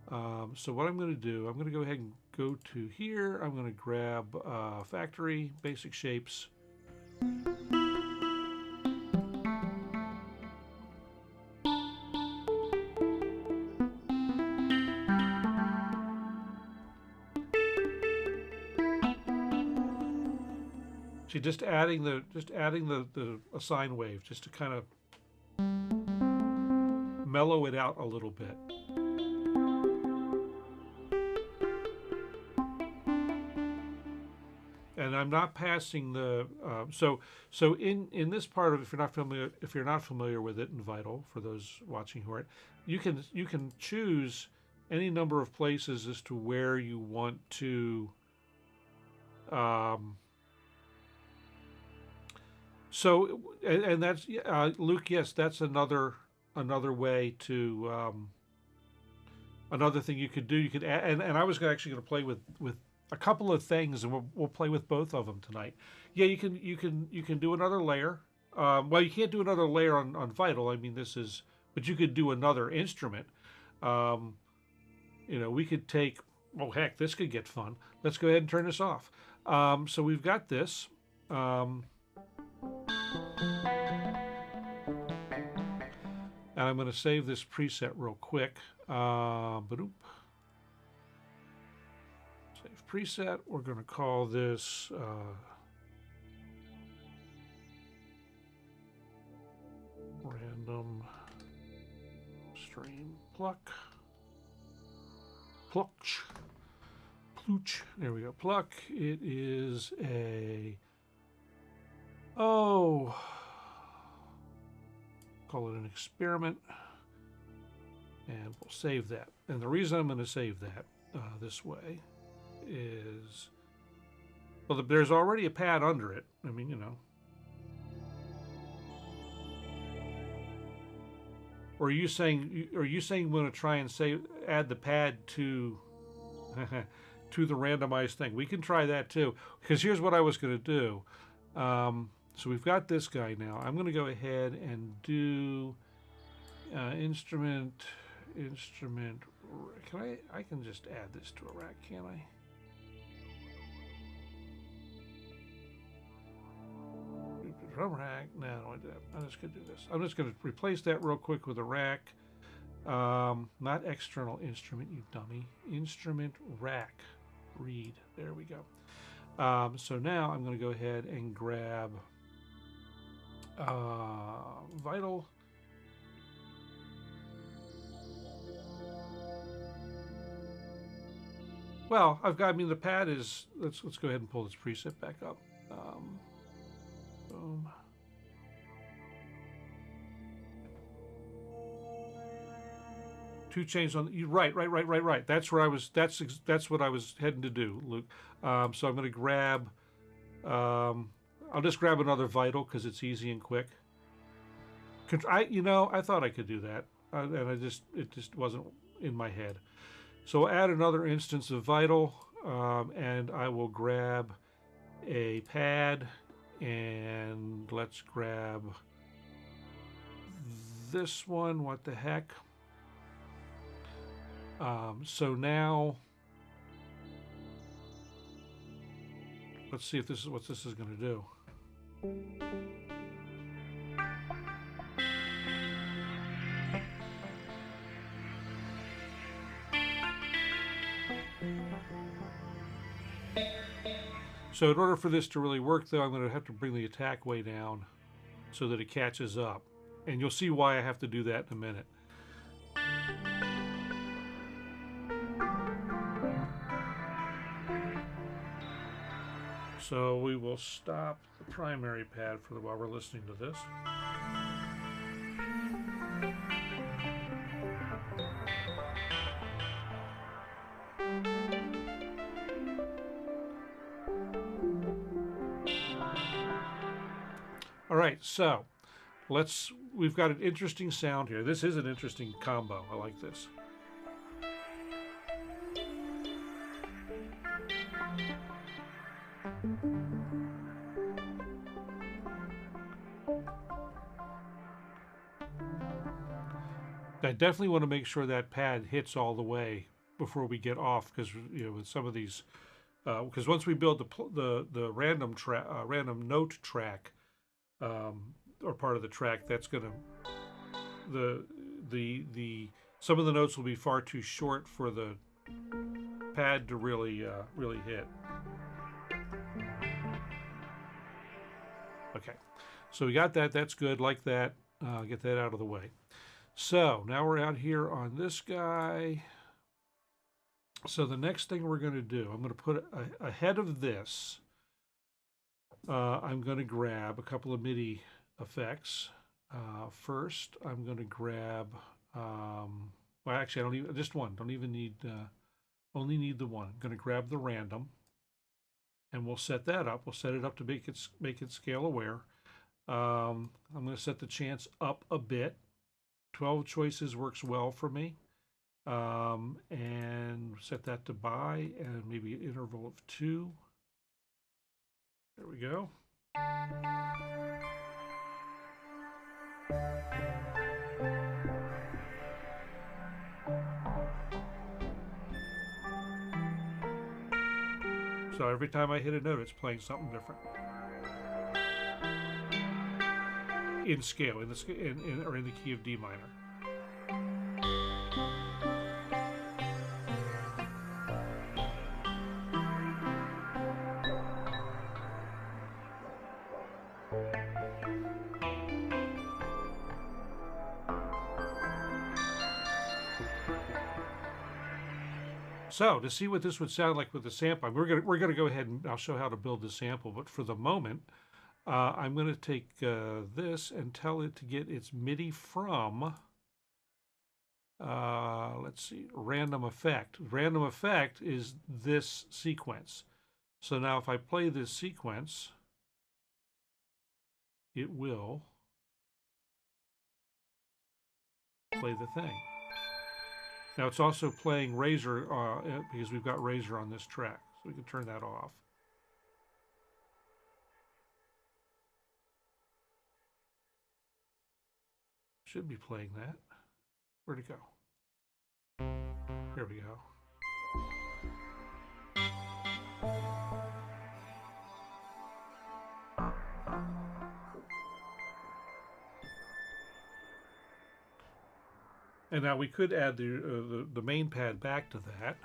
So what I'm going to do, I'm going to go ahead and go to here. I'm going to grab Factory, Basic Shapes. See, just adding the sine wave just to kind of mellow it out a little bit. And I'm not passing the so in this part of, if you're not familiar with it in Vital, for those watching who aren't, you can choose any number of places as to where you want to So, and that's Luke. Yes, that's another way to another thing you could do. You could add, and I was actually going to play with a couple of things, and we'll play with both of them tonight. Yeah, you can do another layer. Well, you can't do another layer on Vital. I mean, this is, but you could do another instrument. Um, you know, we could take. Oh heck, this could get fun. Let's go ahead and turn this off. So we've got this. And I'm going to save this preset real quick. Save preset. We're going to call this random stream pluck. Plooch. There we go. Pluck. It is a. Oh. Call it an experiment, and we'll save that. And the reason I'm going to save that this way is, well, there's already a pad under it. I mean, you know. Or are you saying we're going to try and add the pad to to the randomized thing? We can try that too, because here's what I was going to do. So we've got this guy now. I'm going to go ahead and do instrument. Can I can just add this to a rack, can't I? Drum rack. No, I don't want to do that. I'm just going to do this. I'm just going to replace that real quick with a rack. Not external instrument, you dummy. Instrument rack. Read. There we go. So now I'm going to go ahead and grab Vital. Well, I mean, the pad is, let's go ahead and pull this preset back up. Boom. Two chains on you. Right. That's where I was. That's what I was heading to do, Luke. So I'm going to grab. I'll just grab another Vital because it's easy and quick. I thought I could do that, and it just wasn't in my head. So I'll add another instance of Vital, and I will grab a pad, and let's grab this one. What the heck? So now, let's see if this is what this is going to do. So in order for this to really work, though, I'm going to have to bring the attack way down so that it catches up. And you'll see why I have to do that in a minute. So we will stop the primary pad for while we're listening to this. All right, so we've got an interesting sound here. This is an interesting combo. I like this. I definitely want to make sure that pad hits all the way before we get off, because with some of these, because once we build the random note track, or part of the track, that's gonna some of the notes will be far too short for the pad to really hit. Okay, so we got that. That's good. Like that. Get that out of the way. So now we're out here on this guy. So the next thing we're going to do, I'm going to put ahead of this. I'm going to grab a couple of MIDI effects. First, I'm going to grab. Well, actually, I don't even just one. Don't even need. Only need the one. I'm going to grab the random, and we'll set that up. We'll set it up to make it scale aware. I'm going to set the chance up a bit. 12 choices works well for me. And set that to buy and maybe an interval of 2. There we go. So every time I hit a note, it's playing something different. In scale, or in the key of D minor. So to see what this would sound like with the sample, we're gonna go ahead and I'll show how to build the sample. But for the moment, I'm going to take this and tell it to get its MIDI from, let's see, random effect. Random effect is this sequence. So now if I play this sequence, it will play the thing. Now it's also playing Razor because we've got Razor on this track. So we can turn that off. Should be playing that. Where'd it go? Here we go. And now we could add the main pad back to that.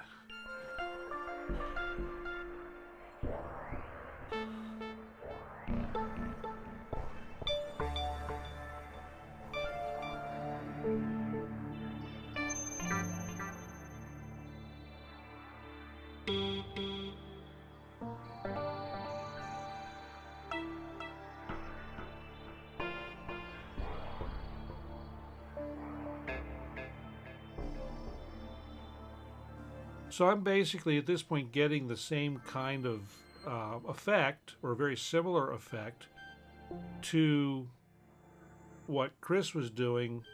So I'm basically at this point getting the same kind of effect, or a very similar effect, to what Chris was doing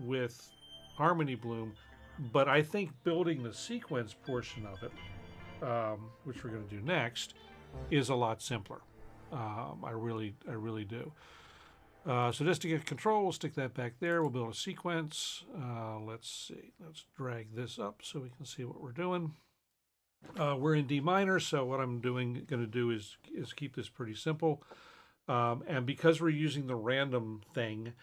with Harmony Bloom, but I think building the sequence portion of it, which we're going to do next, is a lot simpler. I really do. So just to get control, we'll stick that back there. We'll build a sequence. Let's see. Let's drag this up so we can see what we're doing. We're in D minor, so what I'm going to do is keep this pretty simple. And because we're using the random thing,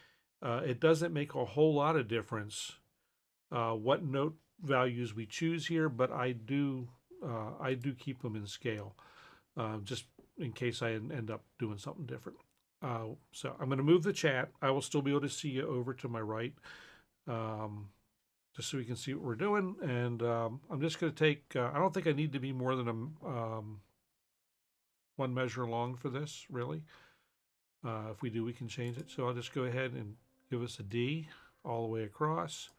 it doesn't make a whole lot of difference what note values we choose here, but I do keep them in scale, just in case I end up doing something different. So I'm going to move the chat. I will still be able to see you over to my right, just so we can see what we're doing. And I'm just going to take, I don't think I need to be more than one measure long for this, really. If we do, we can change it. So I'll just go ahead and give us a D all the way across.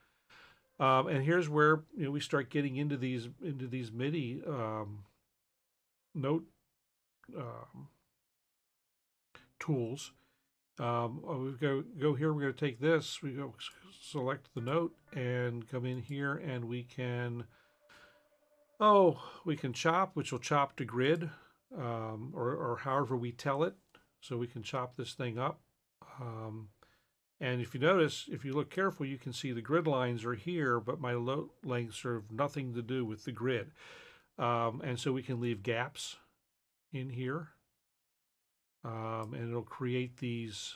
And here's where we start getting into these MIDI note tools. We go here. We're going to take this. We go select the note and come in here, and we can chop, which will chop to grid, or however we tell it. So we can chop this thing up. And if you notice, if you look careful, you can see the grid lines are here, but my note lengths have nothing to do with the grid. And so we can leave gaps in here. And it'll create these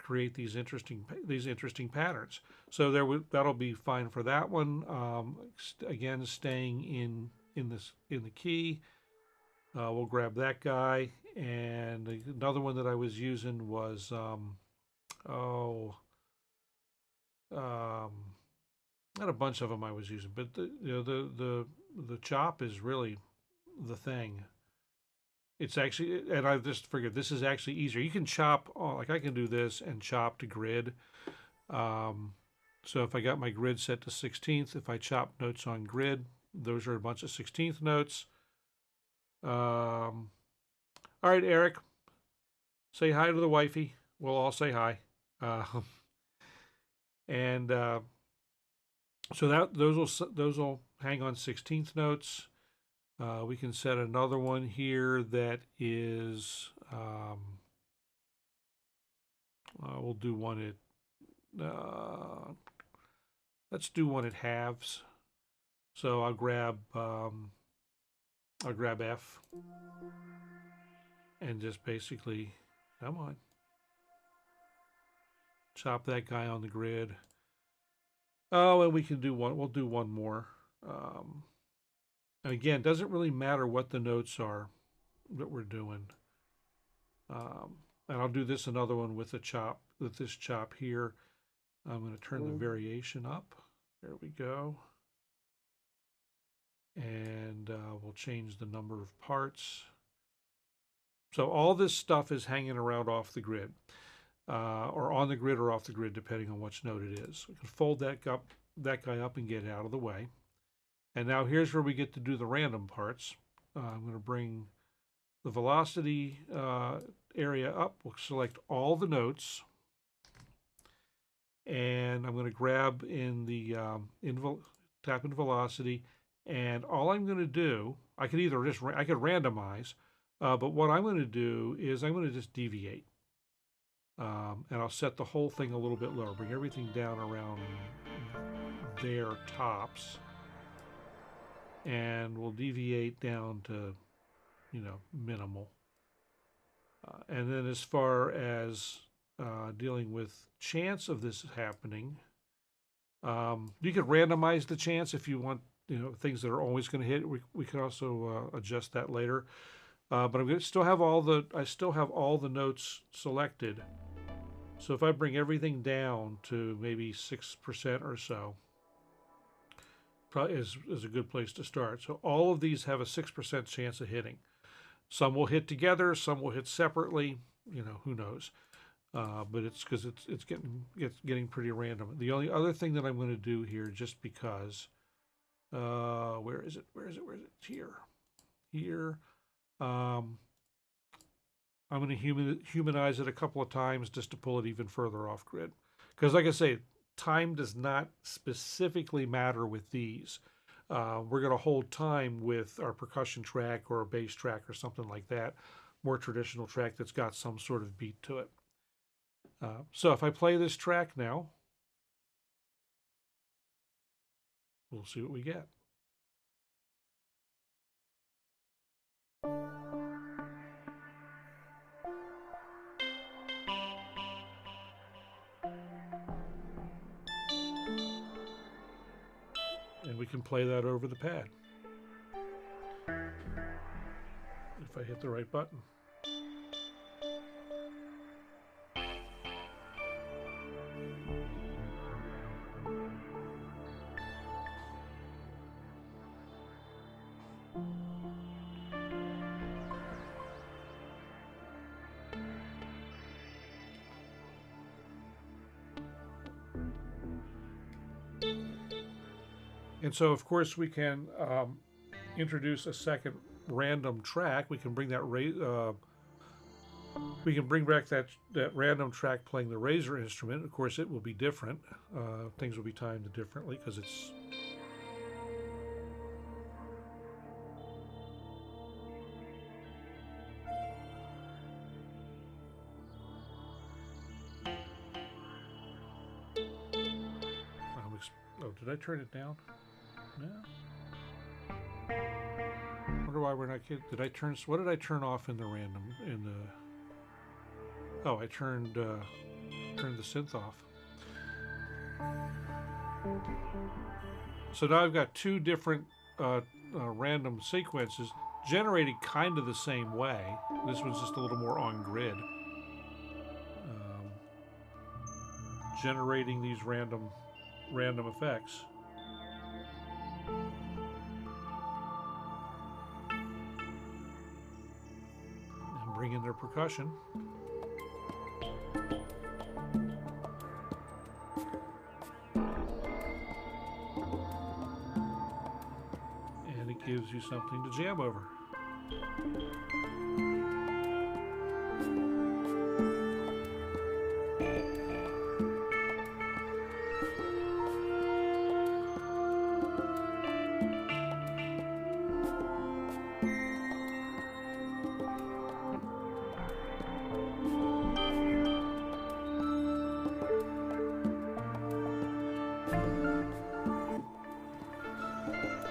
interesting patterns. So that'll be fine for that one. Again, staying in the key. We'll grab that guy, and another one that I was using was not a bunch of them I was using, but the chop is really the thing. It's actually, and I just figured this is actually easier. You can chop, like I can do this and chop to grid. So if I got my grid set to 16th, if I chop notes on grid, those are a bunch of 16th notes. All right, Eric. say hi to the wifey. We'll all say hi. And so those will hang on 16th notes. We can set another one here that is, we'll do one at, let's do one at halves. So I'll grab F and just basically, come on, chop that guy on the grid. Oh, and we can do one, we'll do one more. And again, it doesn't really matter what the notes are that we're doing. And I'll do this another one with a chop, with this chop here. I'm going to turn the variation up. There we go. And we'll change the number of parts. So all this stuff is hanging around off the grid, or on the grid or off the grid, depending on which note it is. We can fold that guy up and get it out of the way. And now here's where we get to do the random parts. I'm going to bring the velocity area up. We'll select all the notes. And I'm going to grab in the tap into velocity. And all I'm going to do, I could either just, I could randomize, but what I'm going to do is I'm going to just deviate. And I'll set the whole thing a little bit lower. Bring everything down around their tops. And we'll deviate down to, you know, minimal. And then as far as dealing with chance of this happening, you could randomize the chance if you want, you know, things that are always going to hit. We can also adjust that later. But I'm going to still have I still have all the notes selected. So if I bring everything down to maybe 6% or so, probably is a good place to start. So all of these have a 6% chance of hitting. Some will hit together, some will hit separately. You know, who knows? But it's because it's getting pretty random. The only other thing that I'm going to do here, just because, where is it? Where is it? Where is it? Here, here. I'm going to humanize it a couple of times just to pull it even further off grid. Because, like I say, time does not specifically matter with these. We're going to hold time with our percussion track or a bass track or something like that, more traditional track that's got some sort of beat to it. So if I play this track now, we'll see what we get. And we can play that over the pad if I hit the right button. And so, of course, we can introduce a second random track. We can bring that we can bring back that random track playing the Razor instrument. Of course, it will be different. Things will be timed differently because it's. Oh, did I turn it down? No. Wonder why we're not getting. Did I turn? What did I turn off in the random? In the. Oh, I turned the synth off. So now I've got two different random sequences generated kind of the same way. This one's just a little more on grid. Generating these random effects. And bring in their percussion. And it gives you something to jam over.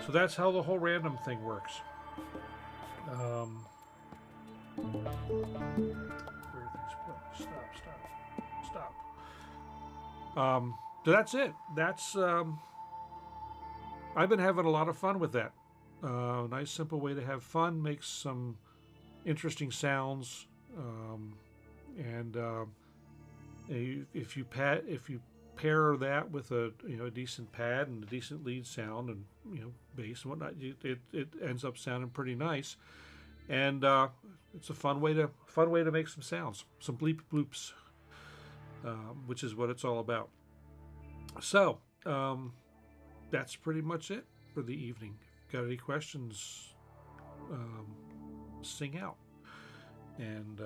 So that's how the whole random thing works. Where are things play? Stop. So that's it. That's I've been having a lot of fun with that. Nice, simple way to have fun. Makes some interesting sounds, and if you pair that with a a decent pad and a decent lead sound and bass and whatnot, it ends up sounding pretty nice. And it's a fun way to make some sounds, some bleep bloops, which is what it's all about. So that's pretty much it for the evening. Got any questions? Sing out. And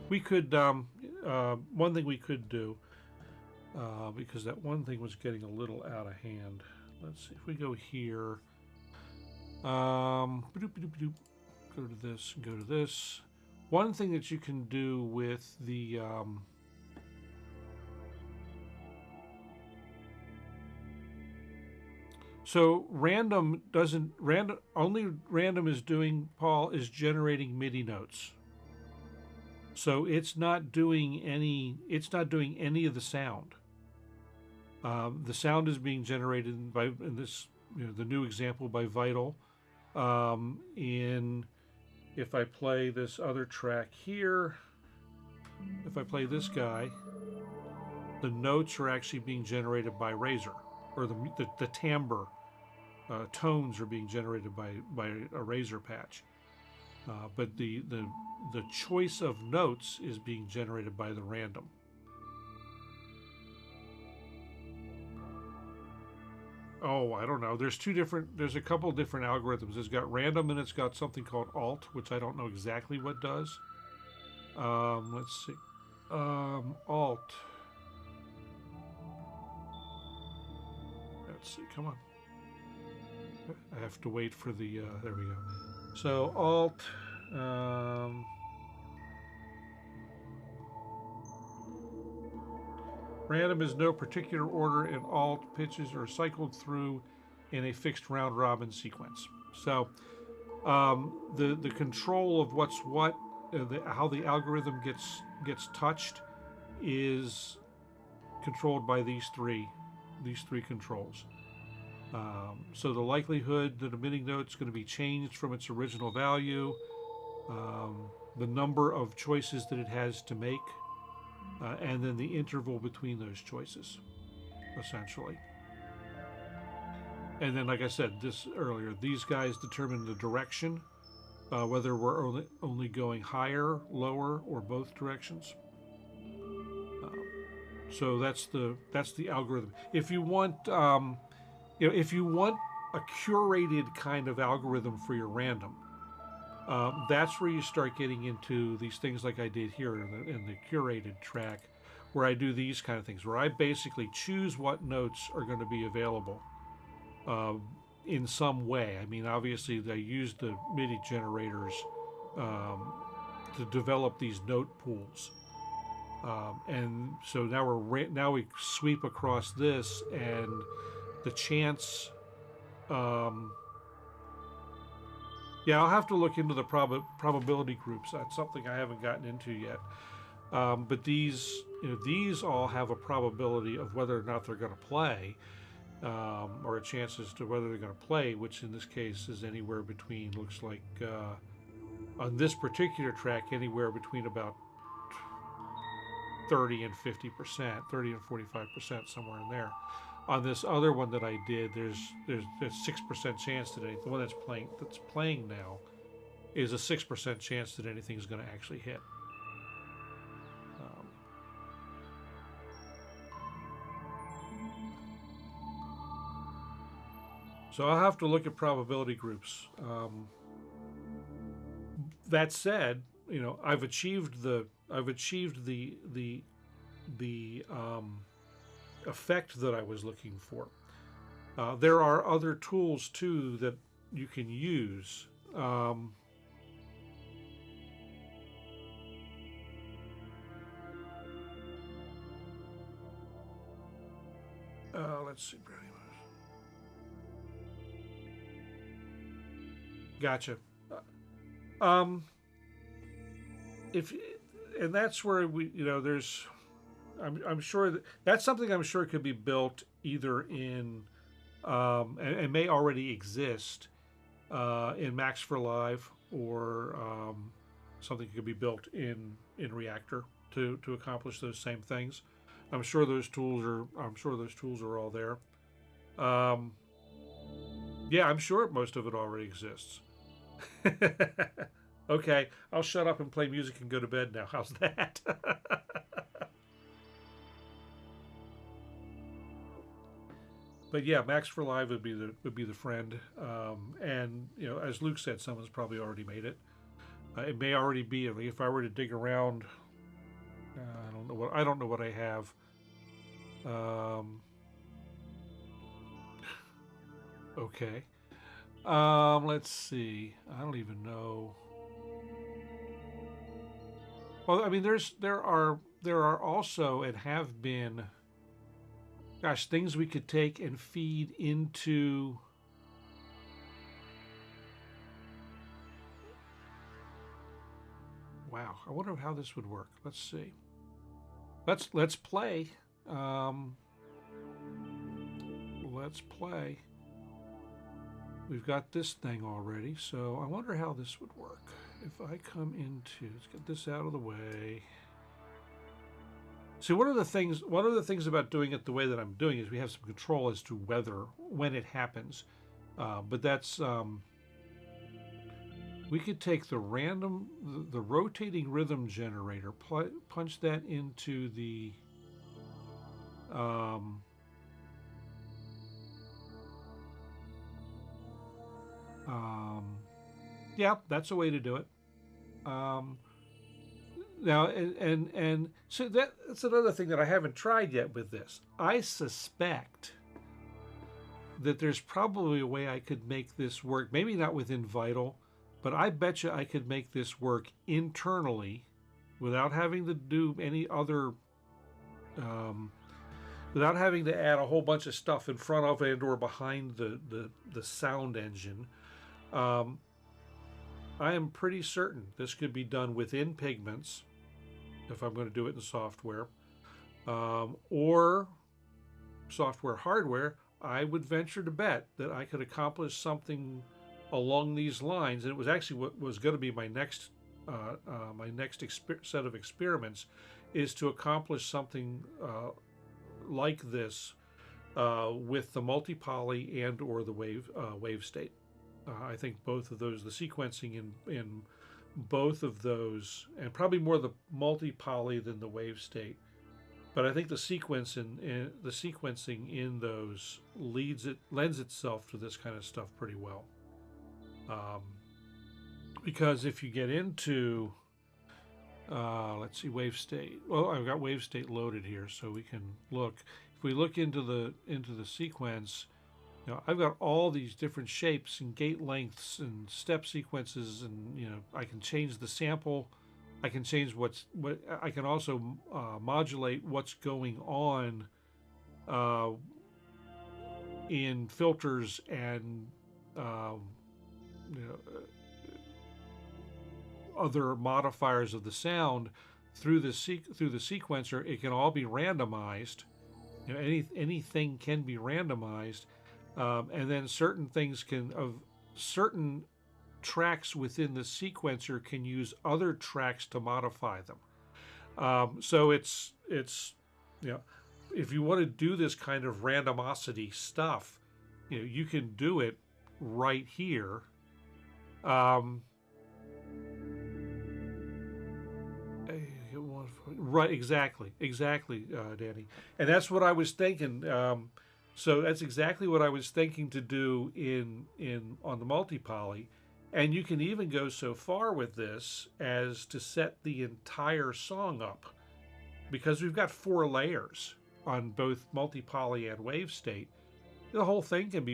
we could one thing we could do, because that one thing was getting a little out of hand. Let's see if we go here. Go to this, go to this. One thing that you can do with the so random is doing, Paul, is generating MIDI notes. So it's not doing any of the sound. The sound is being generated by, in this, the new example, by Vital. If I play this other track here, if I play this guy, the notes are actually being generated by Razor, or the timbre tones are being generated by a Razor patch. But the choice of notes is being generated by the random. Oh, I don't know. There's a couple different algorithms. It's got random and it's got something called alt, which I don't know exactly what does. Let's see. Alt. Let's see, come on. I have to wait for the, there we go. So alt, random is no particular order, and alt pitches are cycled through in a fixed round robin sequence. So the control of what's what, how the algorithm gets touched, is controlled by these three controls. So the likelihood that a MIDI note is going to be changed from its original value, the number of choices that it has to make, and then the interval between those choices, essentially. And then, like I said this earlier, these guys determine the direction, whether we're only going higher, lower, or both directions. So that's the algorithm. If you want, if you want a curated kind of algorithm for your random, that's where you start getting into these things like I did here in the curated track, where I do these kind of things, where I basically choose what notes are going to be available in some way. I mean, obviously, they use the MIDI generators to develop these note pools. And so now we sweep across this, and the chance, yeah, I'll have to look into the probability groups. That's something I haven't gotten into yet. But these all have a probability of whether or not they're going to play, or a chance as to whether they're going to play, which in this case is anywhere between, looks like, on this particular track, anywhere between about 30 and 50%, 30 and 45%, somewhere in there. On this other one that I did, there's 6% chance that the one that's playing now is a 6% chance that anything's going to actually hit. So I'll have to look at probability groups. That said, I've achieved the effect that I was looking for. There are other tools too that you can use. let's see. Gotcha. If and that's where we, there's, I'm sure that's something I'm sure could be built either in, and may already exist in Max for Live, or something could be built in Reactor to accomplish those same things. I'm sure those tools are all there. Yeah, I'm sure most of it already exists. Okay, I'll shut up and play music and go to bed now. How's that? But yeah, Max for Live would be the friend. And as Luke said, someone's probably already made it. It may already be. If I were to dig around, I don't know what I have. Okay. Let's see. I don't even know. Well, I mean, there are also, and have been, gosh, things we could take and feed into. Wow, I wonder how this would work. Let's see. Let's play. Let's play. We've got this thing already, so I wonder how this would work. If I come into, let's get this out of the way. See, one of the things about doing it the way that I'm doing is we have some control as to when it happens. But that's, we could take the rotating rhythm generator, punch that into the, yeah, that's a way to do it. Now, and so that's another thing that I haven't tried yet with this. I suspect that there's probably a way I could make this work. Maybe not within Vital, but I bet you I could make this work internally without having to do any other, without having to add a whole bunch of stuff in front of and or behind the sound engine. I am pretty certain this could be done within Pigments if I'm going to do it in software, or software hardware. I would venture to bet that I could accomplish something along these lines, and it was actually what was going to be my next set of experiments, is to accomplish something like this with the multi-poly and or the wave state. I think both of those, the sequencing in both of those, and probably more the multi-poly than the wave state, but I think the sequencing in those lends itself to this kind of stuff pretty well. Because if you get into, let's see, wave state. Well, I've got wave state loaded here, so we can look. If we look into the sequence, I've got all these different shapes and gate lengths and step sequences, and I can change the sample. I can change what I can also modulate what's going on in filters and other modifiers of the sound through the sequencer. It can all be randomized. Anything can be randomized. And then certain tracks within the sequencer can use other tracks to modify them. So it's if you want to do this kind of randomosity stuff, you can do it right here. Right, exactly, Danny, and that's what I was thinking. So that's exactly what I was thinking to do on the multi-poly, and you can even go so far with this as to set the entire song up, because we've got 4 layers on both multi-poly and wave state. The whole thing can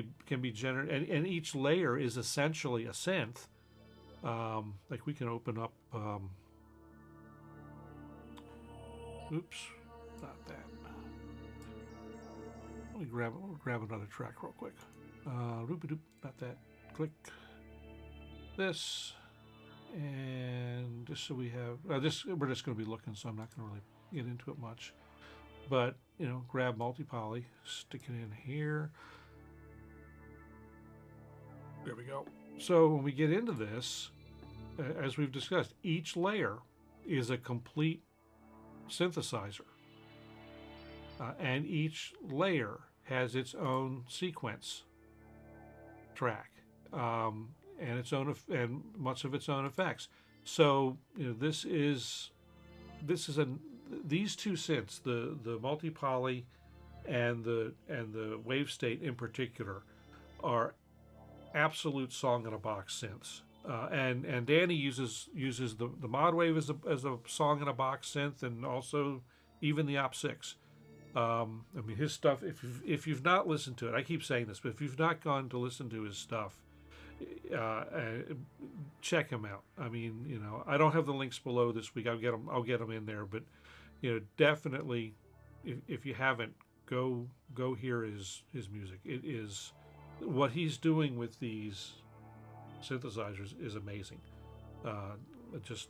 be generated, and each layer is essentially a synth. Like we can open up. Oops, not that. Let me grab another track real quick. Not that. Click this, and just so we have this, we're just going to be looking, so I'm not going to really get into it much. But grab multi-poly, stick it in here. There we go. So when we get into this, as we've discussed, each layer is a complete synthesizer. And each layer has its own sequence track, and much of its own effects. So these two synths, the multi-poly and the wave state in particular, are absolute song-in-a-box synths. And Danny uses the mod wave as a song-in-a-box synth, and also even the Op6. I mean, his stuff, if you've not listened to it, I keep saying this, but if you've not gone to listen to his stuff, check him out. I mean, I don't have the links below this week. I'll get them in there, but definitely, if you haven't, go hear his music. It is, what he's doing with these synthesizers is amazing. It just,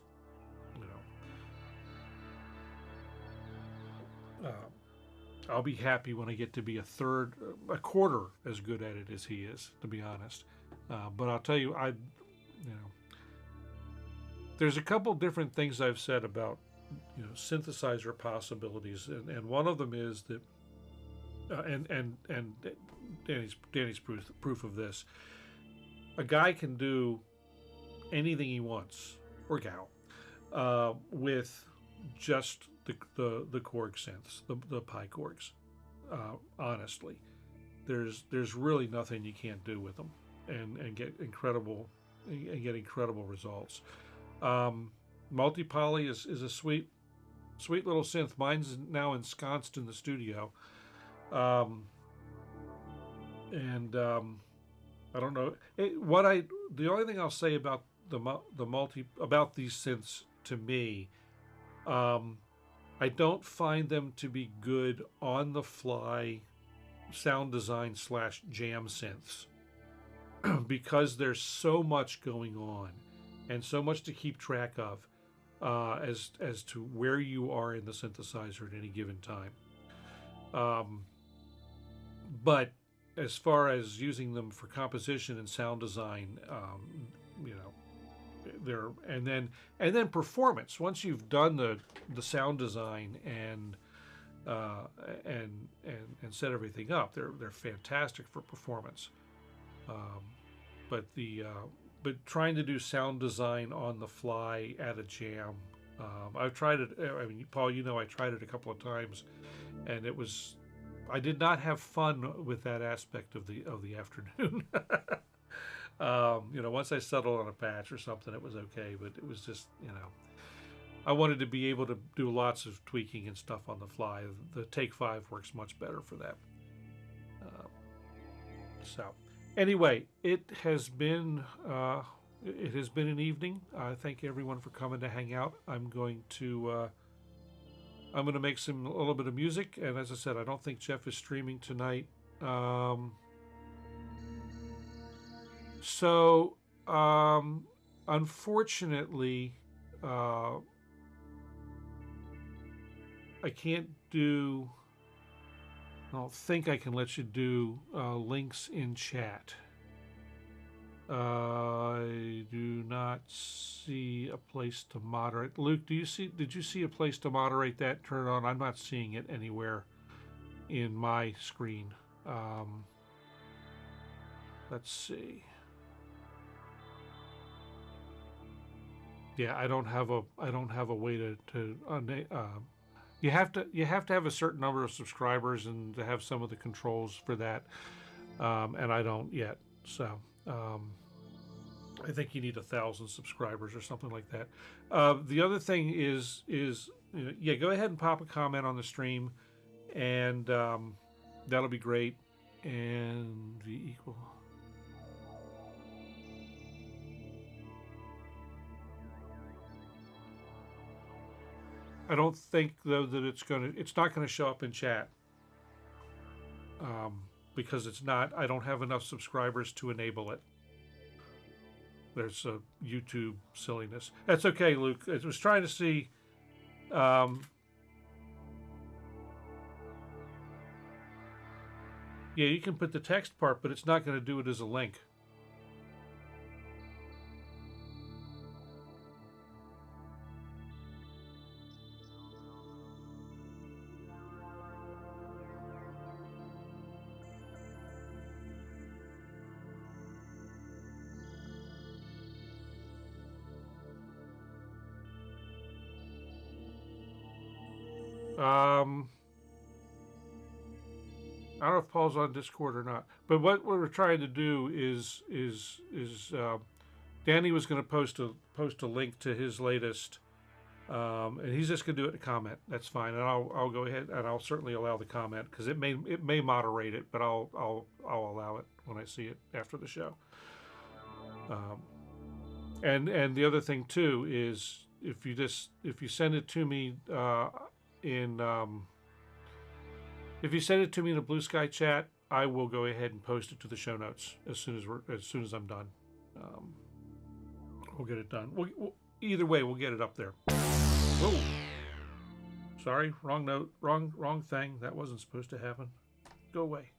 I'll be happy when I get to be a quarter as good at it as he is, to be honest. But I'll tell you, there's a couple different things I've said about, synthesizer possibilities, and one of them is that, and Danny's proof of this. A guy can do anything he wants, or gal, with just the Korg synths, the PiKorgs. Honestly, there's really nothing you can't do with them, and get incredible results. Multi-poly is a sweet little synth. Mine's now ensconced in the studio, and I don't know the only thing I'll say about about these synths, to me, I don't find them to be good on the fly sound design / jam synths because there's so much going on and so much to keep track of as to where you are in the synthesizer at any given time. But as far as using them for composition and sound design, and then performance. Once you've done the sound design and set everything up, they're fantastic for performance. But trying to do sound design on the fly at a jam, I've tried it. I mean, Paul, I tried it a couple of times, and I did not have fun with that aspect of the afternoon. Once I settled on a patch or something, it was okay, but it was just, I wanted to be able to do lots of tweaking and stuff on the fly. The Take 5 works much better for that. So anyway, it has been an evening. Thank everyone for coming to hang out. I'm going to make a little bit of music, and as I said, I don't think Jeff is streaming tonight. So, unfortunately, I don't think I can let you do links in chat. I do not see a place to moderate. Luke, did you see a place to moderate that? Turn it on. I'm not seeing it anywhere in my screen. Let's see. Yeah, I don't have a way to you have to have a certain number of subscribers and to have some of the controls for that, and I don't yet. So I think you need 1,000 subscribers or something like that. The other thing is go ahead and pop a comment on the stream, and that'll be great. And V equal. I don't think though that it's not gonna show up in chat. because it's not. I don't have enough subscribers to enable it. There's a YouTube silliness. That's okay, Luke. I was trying to see. Yeah, you can put the text part, but it's not going to do it as a link. I don't know if Paul's on Discord or not, but what we're trying to do is Danny was going to post a link to his latest, and he's just going to do it in a comment. That's fine, and I'll go ahead and I'll certainly allow the comment because it may moderate it, but I'll allow it when I see it after the show. And the other thing too is if you send it to me if you send it to me in a Blue Sky chat, I will go ahead and post it to the show notes as soon as I'm done. We'll get it done. Either way, we'll get it up there. Whoa! Sorry, wrong note, wrong thing. That wasn't supposed to happen. Go away.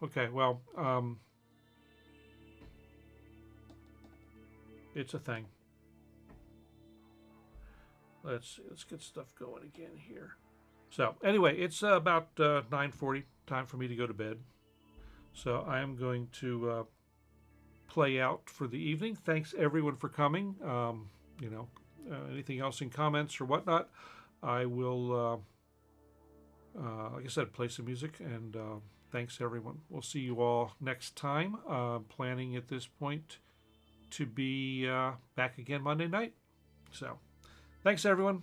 Okay. Well, it's a thing. Let's get stuff going again here. So anyway, it's about 9:40. Time for me to go to bed. So I am going to play out for the evening. Thanks everyone for coming. Anything else in comments or whatnot, I will, like I said, play some music. And thanks everyone. We'll see you all next time. Planning at this point to be back again Monday night. So thanks everyone.